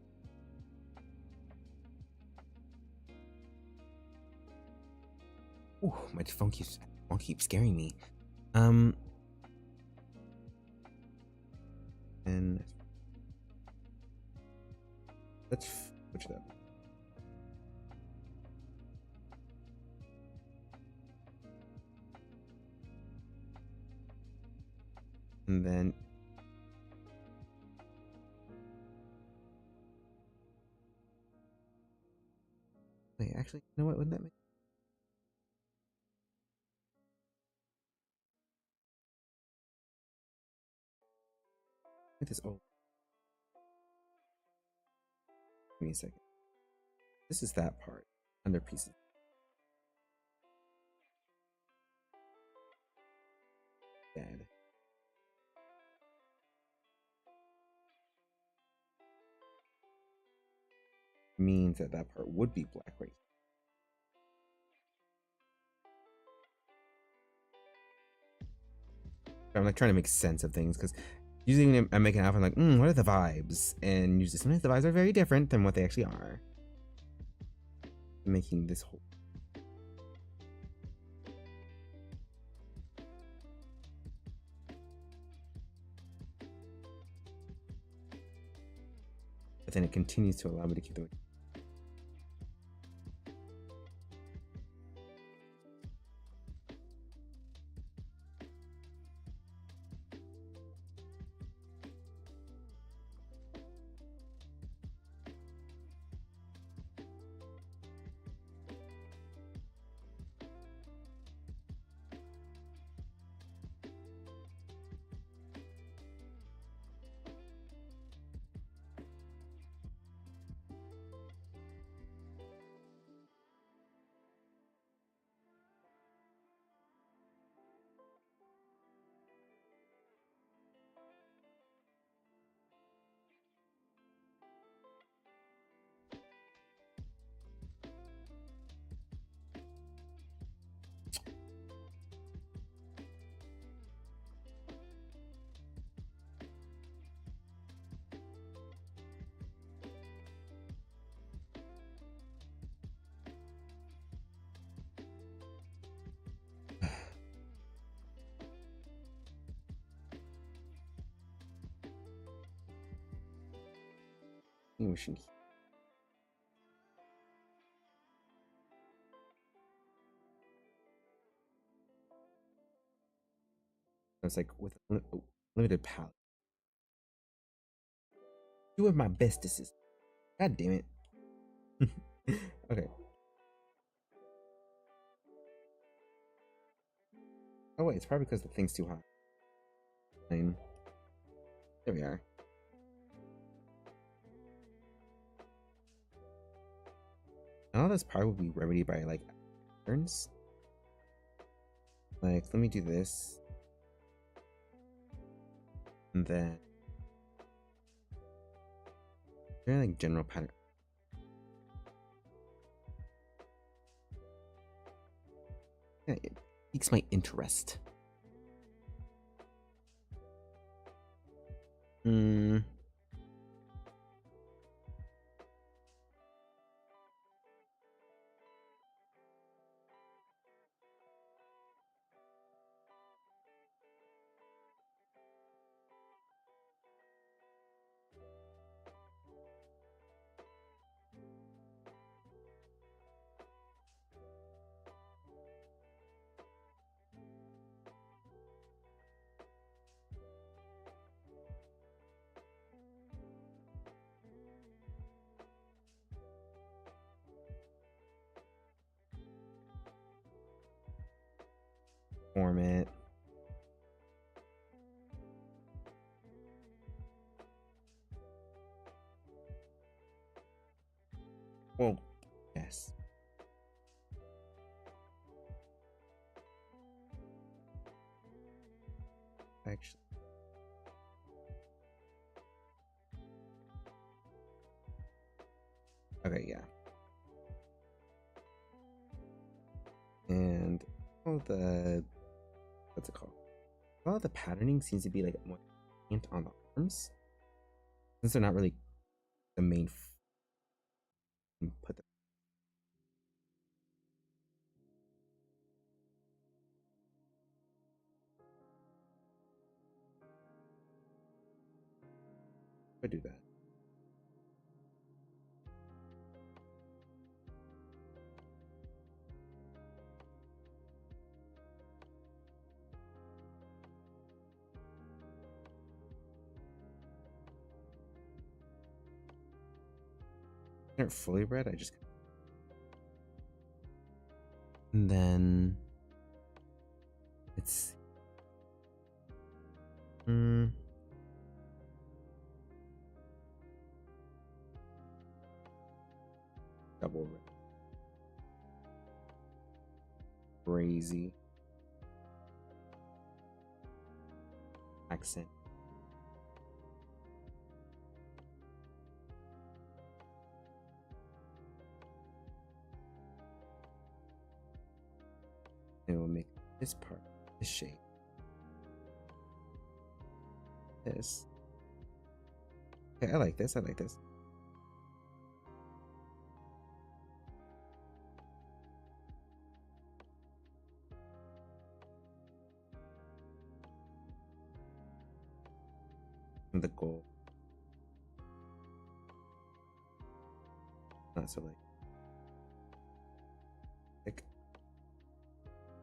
Ooh, my phone keeps scaring me. And let's switch it up. And then wait, actually, you know what? Wouldn't that make this? Oh, give me a second. This is that part under pieces. Dead. Means that that part would be black, right? I'm like trying to make sense of things because usually when I'm making an album, I'm like, what are the vibes? And usually sometimes the vibes are very different than what they actually are. Making this whole. But then it continues to allow me to keep the. Distinguishing. It's like with a limited palette. Doing my bestest. God damn it. Okay. Oh wait, it's probably because the thing's too hot. Fine. There we are. All this probably will be remedied by like turns. Like, let me do this. And then very like general pattern. Yeah, it piques my interest. Form it. Well, yes. Actually. Okay, yeah. And all the what's it called? A lot of the patterning seems to be like more on the arms. Since they're not really the main put them. I do that. They're fully red. I just and then it's double red. Crazy accent. And we'll make this part this shape. This. Okay, I like this. I like this. And the gold. Not so like thick.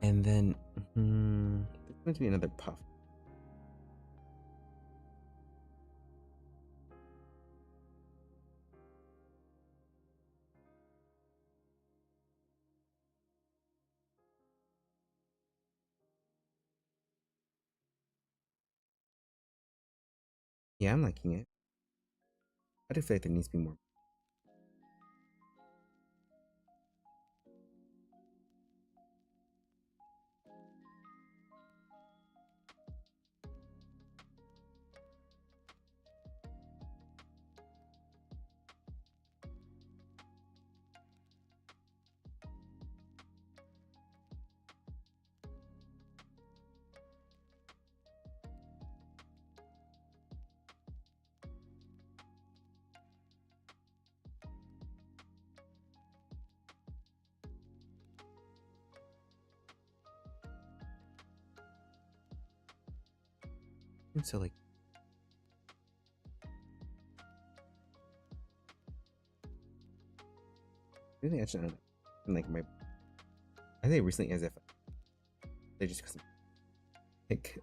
And then there's going to be another puff. Yeah, I'm liking it. I do feel like there needs to be more. And so like really actually and like my I think recently as if they just like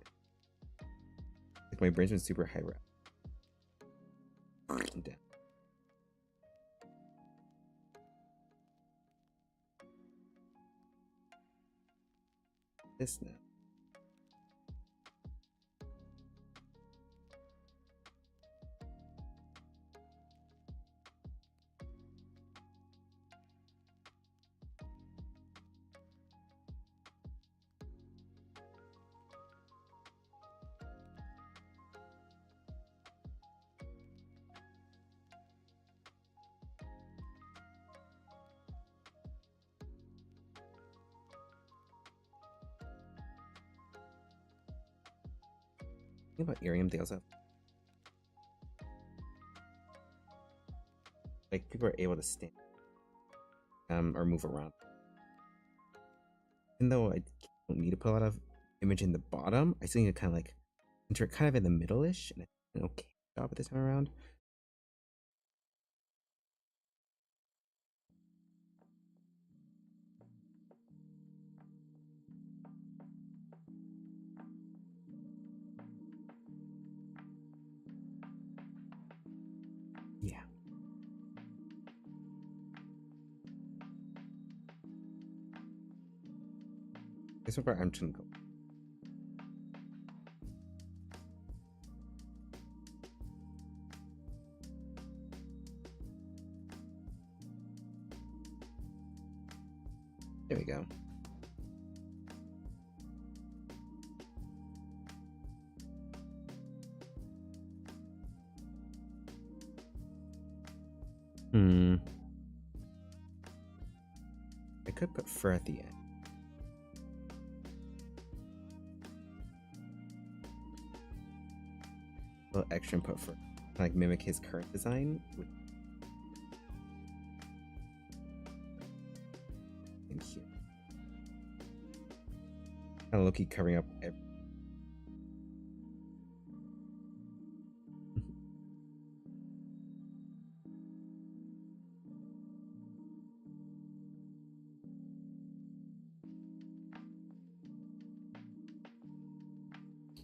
my brain's been super high rep. Down. This now. Think about Irium, they also have, like people are able to stand or move around. Even though I don't need to put a lot of image in the bottom, I still need to kind of like enter it kind of in the middle-ish, and I did an okay job at this time around. Yeah. This one part I'm just gonna go. There we go. I could put fur at the end. A little extra and put fur. Like mimic his current design. In here. Kind of low-key covering up every.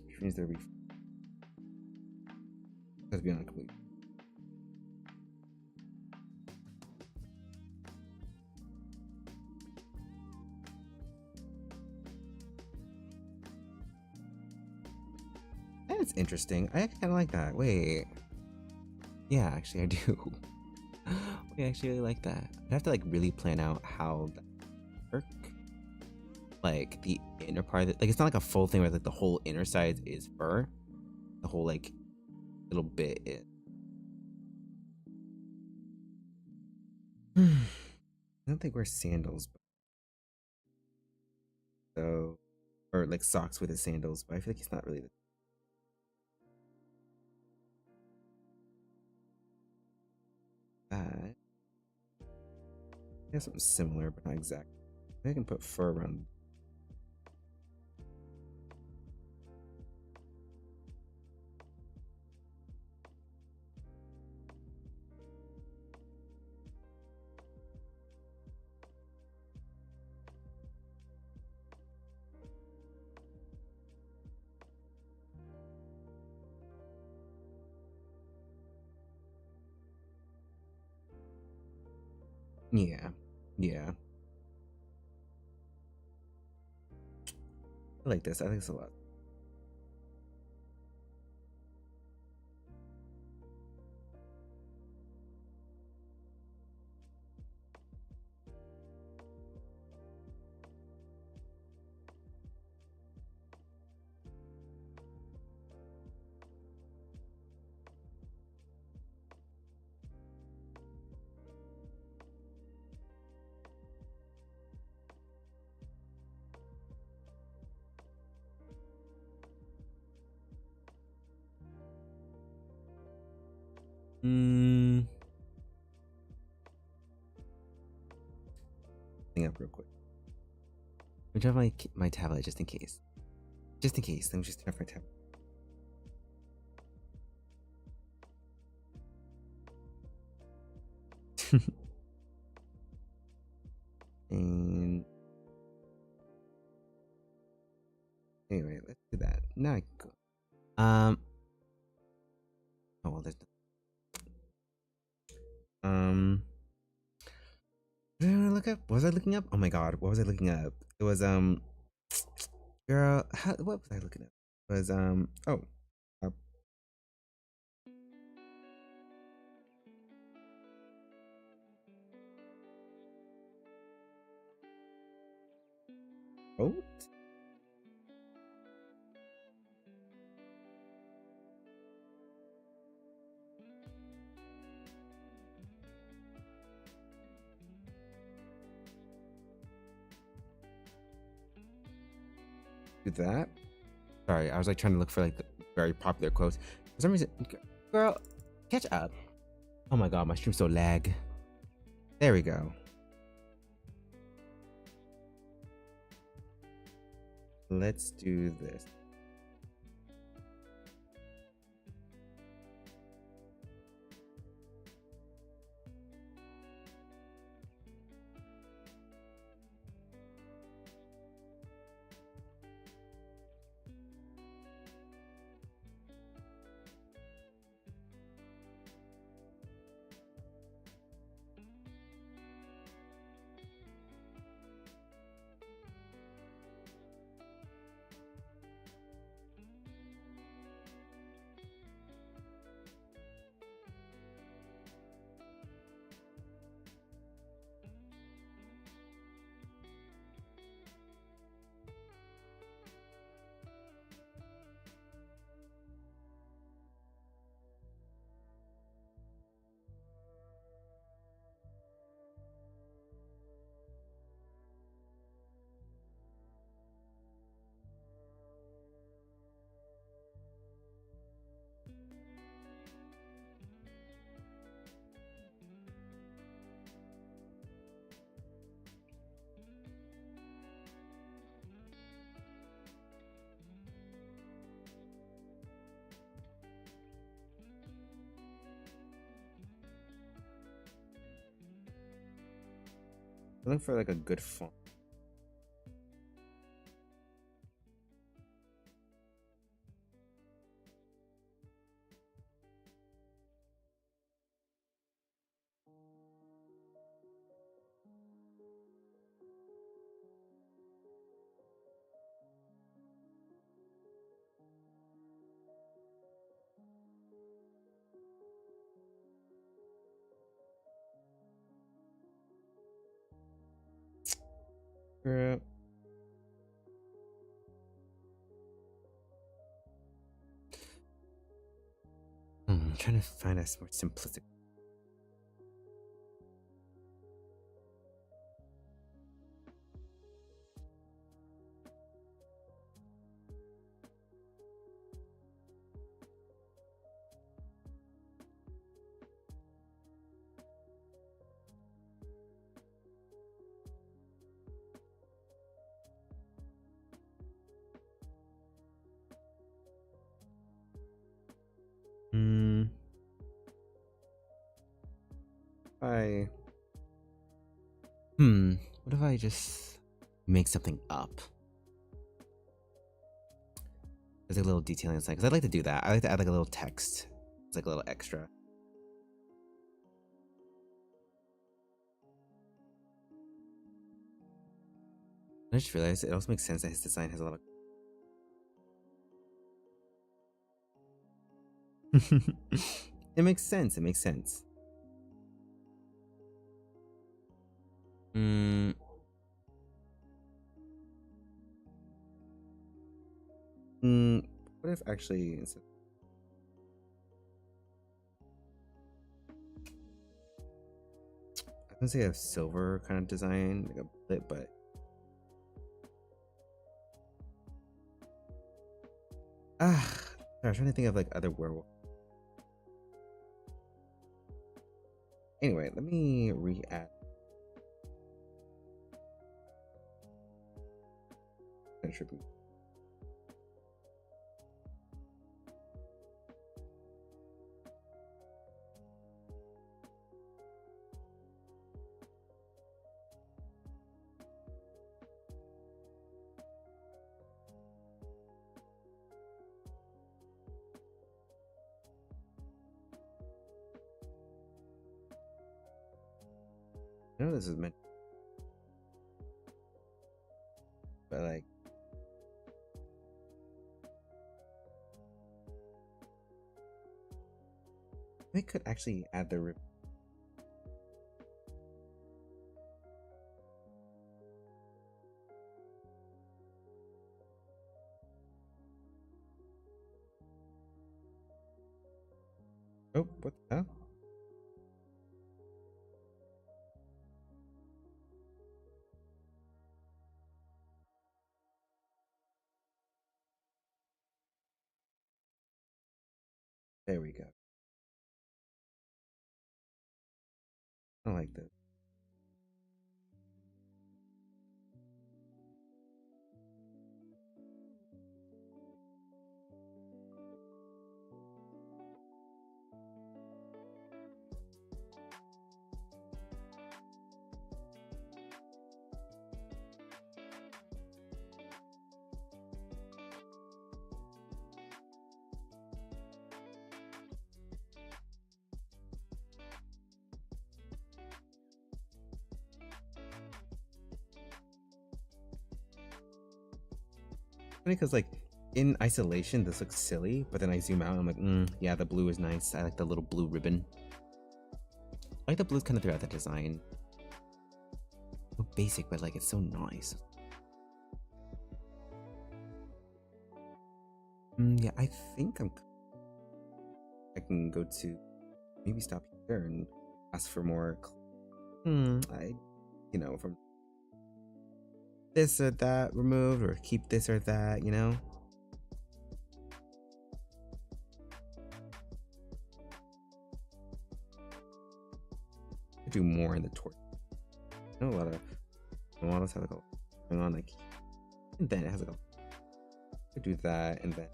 Which means they'll be. Let's be honest. That's interesting. I kind of like that. Wait. Yeah, actually, I do. I actually really like that. I have to like really plan out how that work. Like the inner part of it, like it's not like a full thing where like the whole inner side is fur. The whole like little bit is. I don't think wear sandals, so or like socks with his sandals, but I feel like he's not really that. He has something similar, but not exact. I can put fur around. Yeah, yeah. I like this. I think it's a lot. Thing up real quick. Let me turn off my tablet just in case. Just in case. Let me just turn off my tablet. And anyway, let's do that. Now I can go. Oh well, there's what did I look up? What was I looking up? Oh my god, what was I looking up? It was girl, what was I looking up? It was oh, uh, oh. Do that. Sorry, I was like trying to look for like the very popular quotes. For some reason, girl, catch up. Oh my god, my stream's so lag. There we go. Let's do this. I'm looking for like a good font. Girl. I'm trying to find a more simplistic. I what if I just make something up? There's a little detailing inside because I'd like to do that. I like to add like a little text. It's like a little extra. I just realized it also makes sense that his design has a lot of it makes sense. It makes sense. What if actually instead I can say a silver kind of design, like a bit, but sorry, I'm trying to think of like other werewolf. Anyway, let me re-add. Attribute. I know this is meant, but like, we could actually add the rib. Oh, what the hell? There we go. I like this. Funny because like in isolation this looks silly, but then I zoom out and I'm like, yeah, the blue is nice. I like the little blue ribbon. I like the blues kind of throughout the design. So basic, but like it's so nice. Yeah, I think I can go to maybe stop here and ask for more. You know, from this or that removed, or keep this or that, you know. I do more in the torch. I know a lot of models have like a going on like, and then it has like a. I do that and then.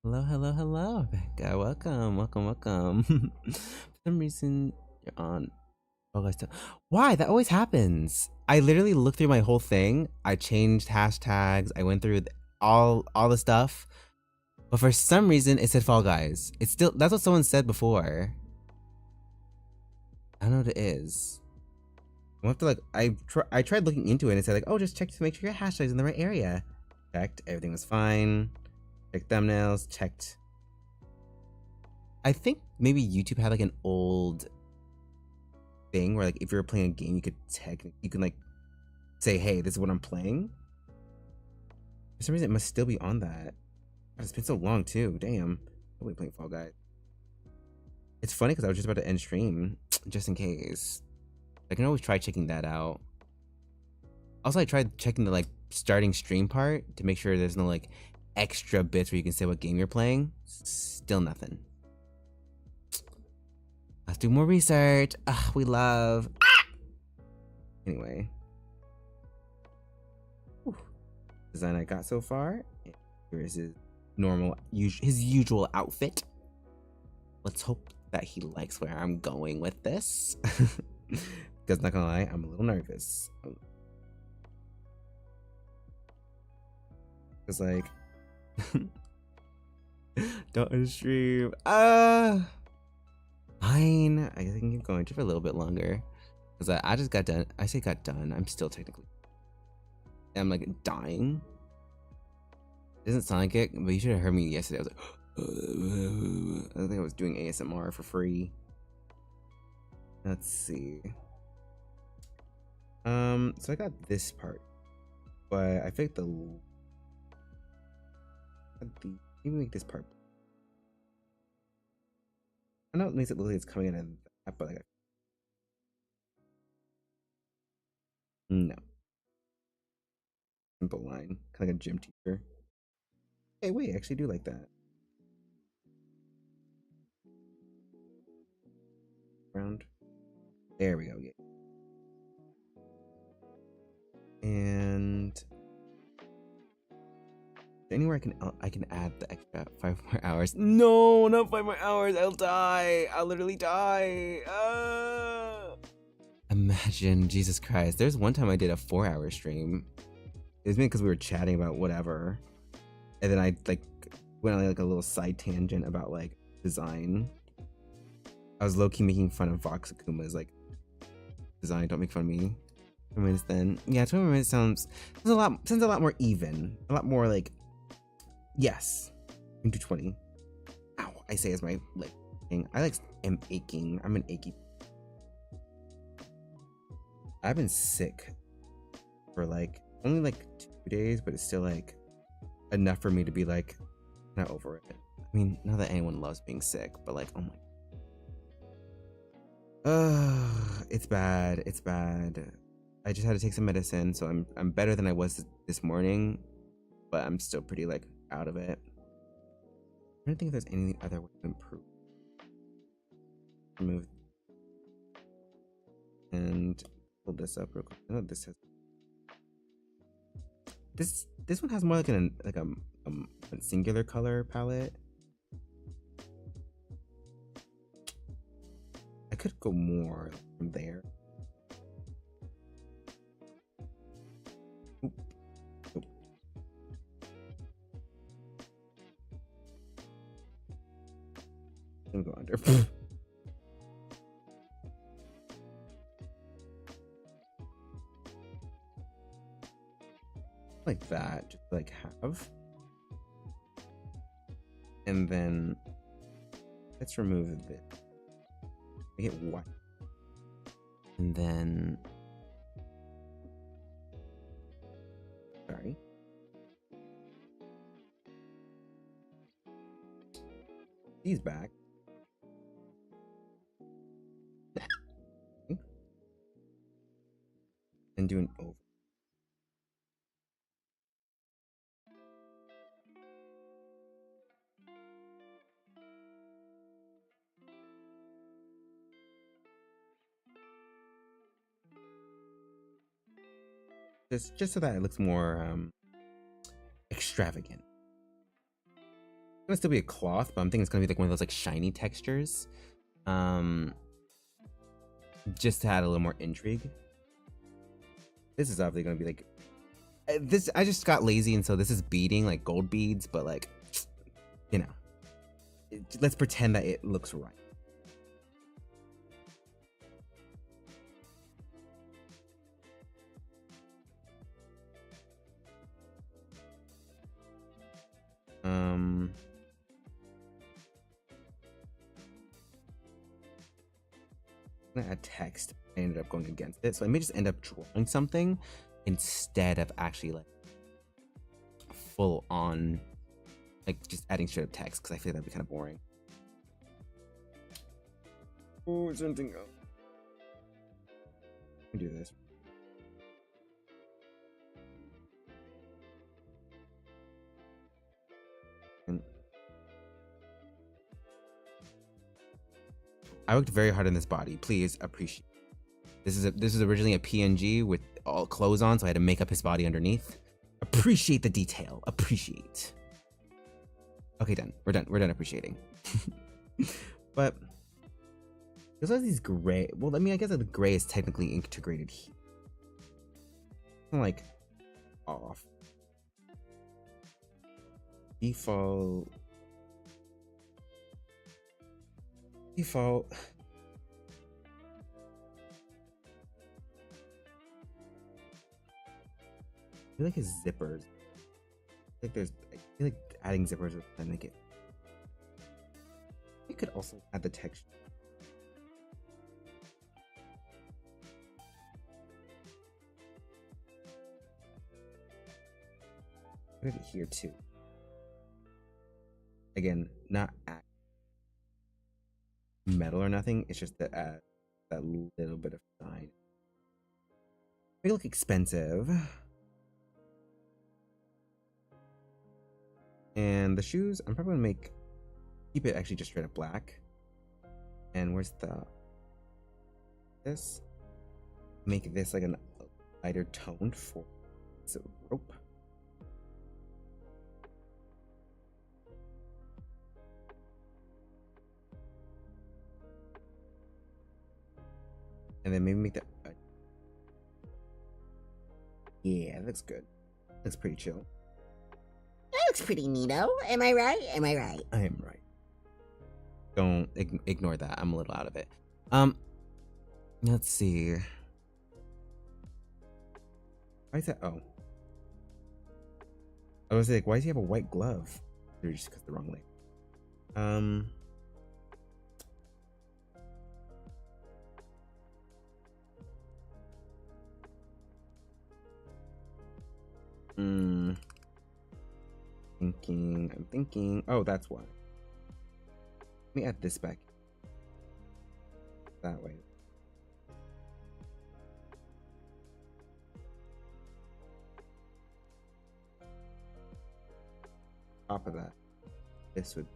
Hello, hello, hello, Becca. Welcome, welcome, welcome. For some reason, you're on. Oh, guys, why? That always happens. I literally looked through my whole thing. I changed hashtags. I went through all the stuff, but for some reason, it said Fall Guys. It's still that's what someone said before. I don't know what it is. I have to like I tried looking into it and it said like, oh, just check to make sure your hashtag's in the right area. Checked, everything was fine. Checked thumbnails, checked. I think maybe YouTube had like an old thing where like if you were playing a game, you can like say, hey, this is what I'm playing. For some reason, it must still be on that. God, it's been so long too. Damn, nobody playing Fall Guys. It's funny because I was just about to end stream, just in case. I can always try checking that out. Also, I tried checking the like starting stream part to make sure there's no like extra bits where you can say what game you're playing. Still nothing. Let's do more research. We love. Anyway. Whew. Design I got so far. Here is his his usual outfit. Let's hope that he likes where I'm going with this. Because not gonna lie, I'm a little nervous. It's like, don't stream. Fine. I guess I can keep going just for a little bit longer. Because I just got done. I say got done. I'm still technically. I'm like dying. It doesn't sound like it, but you should have heard me yesterday. I was like, I think I was doing ASMR for free. Let's see. So I got this part, but I think maybe make this part. I know it makes it look like it's coming in and that, but like no. simple line, kind of like a gym teacher. Hey, wait, I actually do like that. Round. There we go. Yeah. And anywhere I can add the extra 5 more hours. No, not 5 more hours. I'll die. I'll literally die. Imagine, Jesus Christ. There's one time I did a 4-hour stream. It was because we were chatting about whatever, and then I like went on like a little side tangent about like design. I was low-key making fun of Vox Akuma's like design. Don't make fun of me. 20 minutes then. Yeah, 20 minutes sounds a lot more even. A lot more like, yes. Into 20. Ow, I say as my like thing. I like am aching. I'm an achy. I've been sick for like only like 2 days, but it's still like enough for me to be like not over it. I mean, not that anyone loves being sick, but like, oh my, it's bad. It's bad. I just had to take some medicine, so I'm better than I was this morning, but I'm still pretty like out of it. I don't think if there's any other way to improve. Remove and pull this up real quick. I know this has this one has more like a singular color palette. I could go more from there. Oop. Oop. I'm gonna go under. Like that, just like have. And then let's remove this. Make it white. And then, sorry. These back. And do an over. Just so that it looks more extravagant. It's gonna still be a cloth, but I'm thinking it's gonna be like one of those like shiny textures. Just to add a little more intrigue. This is obviously gonna be like this. I just got lazy, and so this is beading like gold beads, but like, you know, let's pretend that it looks right. I'm gonna add text. I ended up going against it, so I may just end up drawing something instead of actually like full on like just adding straight up text, because I feel that'd be kind of boring. Oh, something else. Let me do this. I worked very hard on this body. Please appreciate. This is originally a PNG with all clothes on, so I had to make up his body underneath. Appreciate the detail. Appreciate. Okay, done. We're done. We're done appreciating. But there's all these gray. Well, I mean, I guess the gray is technically integrated here. Like off. Default. I feel like his zippers. I feel like adding zippers would make it. You could also add the texture. Put it here too. Again, not add metal or nothing. It's just to add that little bit of shine. Make it look expensive. And the shoes, I'm probably gonna keep it actually just straight up black. And where's this? Make this like a lighter tone for the rope. And then maybe make that. Yeah, that looks good. Looks pretty chill. That looks pretty neato. Am I right? Am I right? I am right. Don't ignore that. I'm a little out of it. Let's see. Why is that? Oh. I was like, why does he have a white glove? Or just because the wrong leg. I'm thinking. Oh, that's why. Let me add this back. That way. Top of that, this would.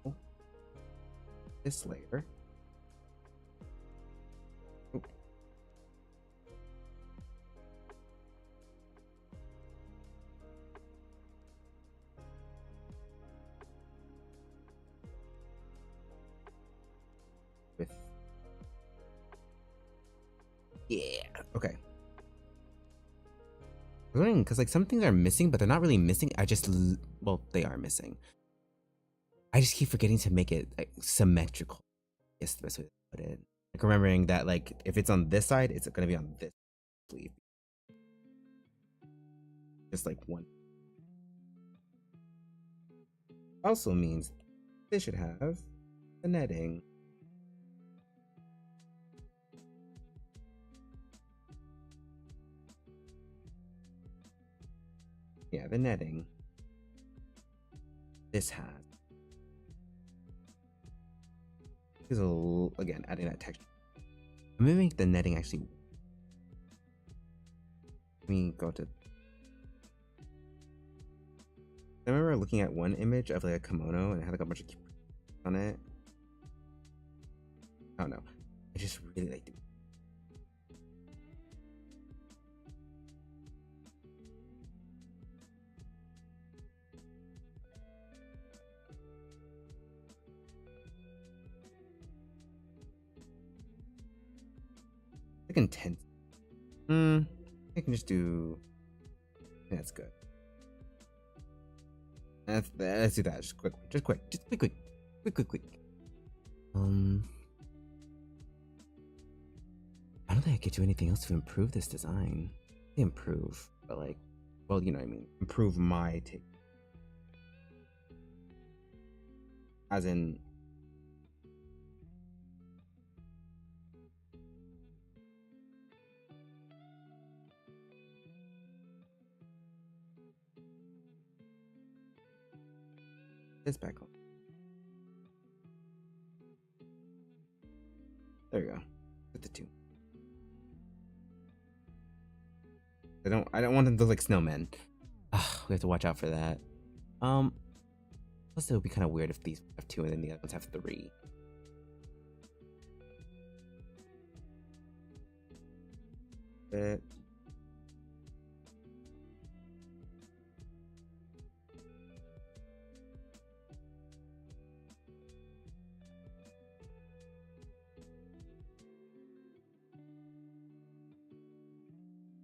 Oh, this layer. Oh. With. Yeah. Okay. Because like some things are missing, but they're not really missing. Well, they are missing. I just keep forgetting to make it like symmetrical. Yes, the best way to put it. Like remembering that like if it's on this side, it's gonna be on this sleeve. Just like one. Also means they should have the netting. Yeah, the netting. This has. Is again adding that texture. I'm gonna make the netting actually. Let me go to. I remember looking at one image of like a kimono and it had like a bunch of on it. I don't know. I just really like it. Like intense. I can just do. That's good. Let's do that. Just quick. I don't think I could do anything else to improve this design. Improve, but like, well, you know what I mean. Improve my take. As in. This back on. There we go. Put the two. I don't want them to look like snowmen. We have to watch out for that. Plus it would be kind of weird if these have two and then the other ones have three. But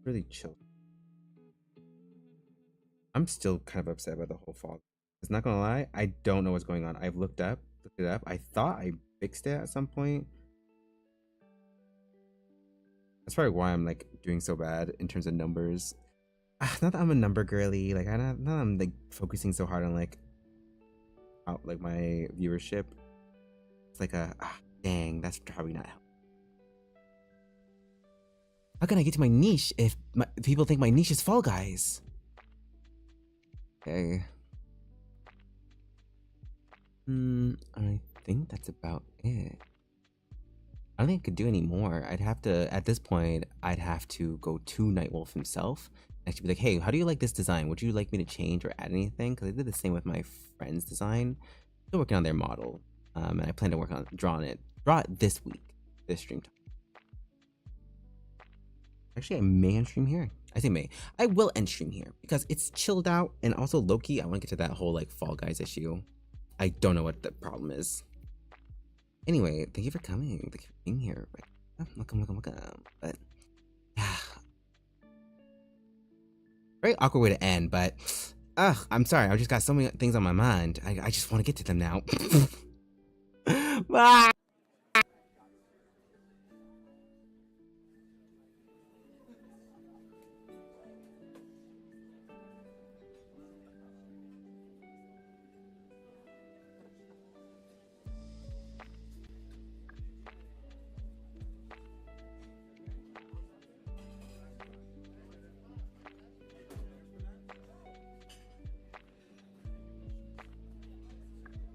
really chill. I'm still kind of upset about the whole fog. It's not gonna lie, I don't know what's going on. I've looked it up. I thought I fixed it at some point. That's probably why I'm like doing so bad in terms of numbers. Not that I'm a number girly, like not that I'm like focusing so hard on like my viewership. It's like dang, that's probably not helpful. How can I get to my niche if people think my niche is Fall Guys? Okay. I think that's about it. I don't think I could do any more. At this point, I'd have to go to Nightwolf himself Actually be like, hey, how do you like this design? Would you like me to change or add anything? Because I did the same with my friend's design. Still working on their model. And I plan to draw it this week, this stream time. Actually, I may end stream here. I say may. I will end stream here because it's chilled out, and also low-key, I want to get to that whole like Fall Guys issue. I don't know what the problem is. Anyway, thank you for coming. Thank you for being here. Welcome. But yeah. Very awkward way to end, but I'm sorry. I just got so many things on my mind. I just want to get to them now. Bye.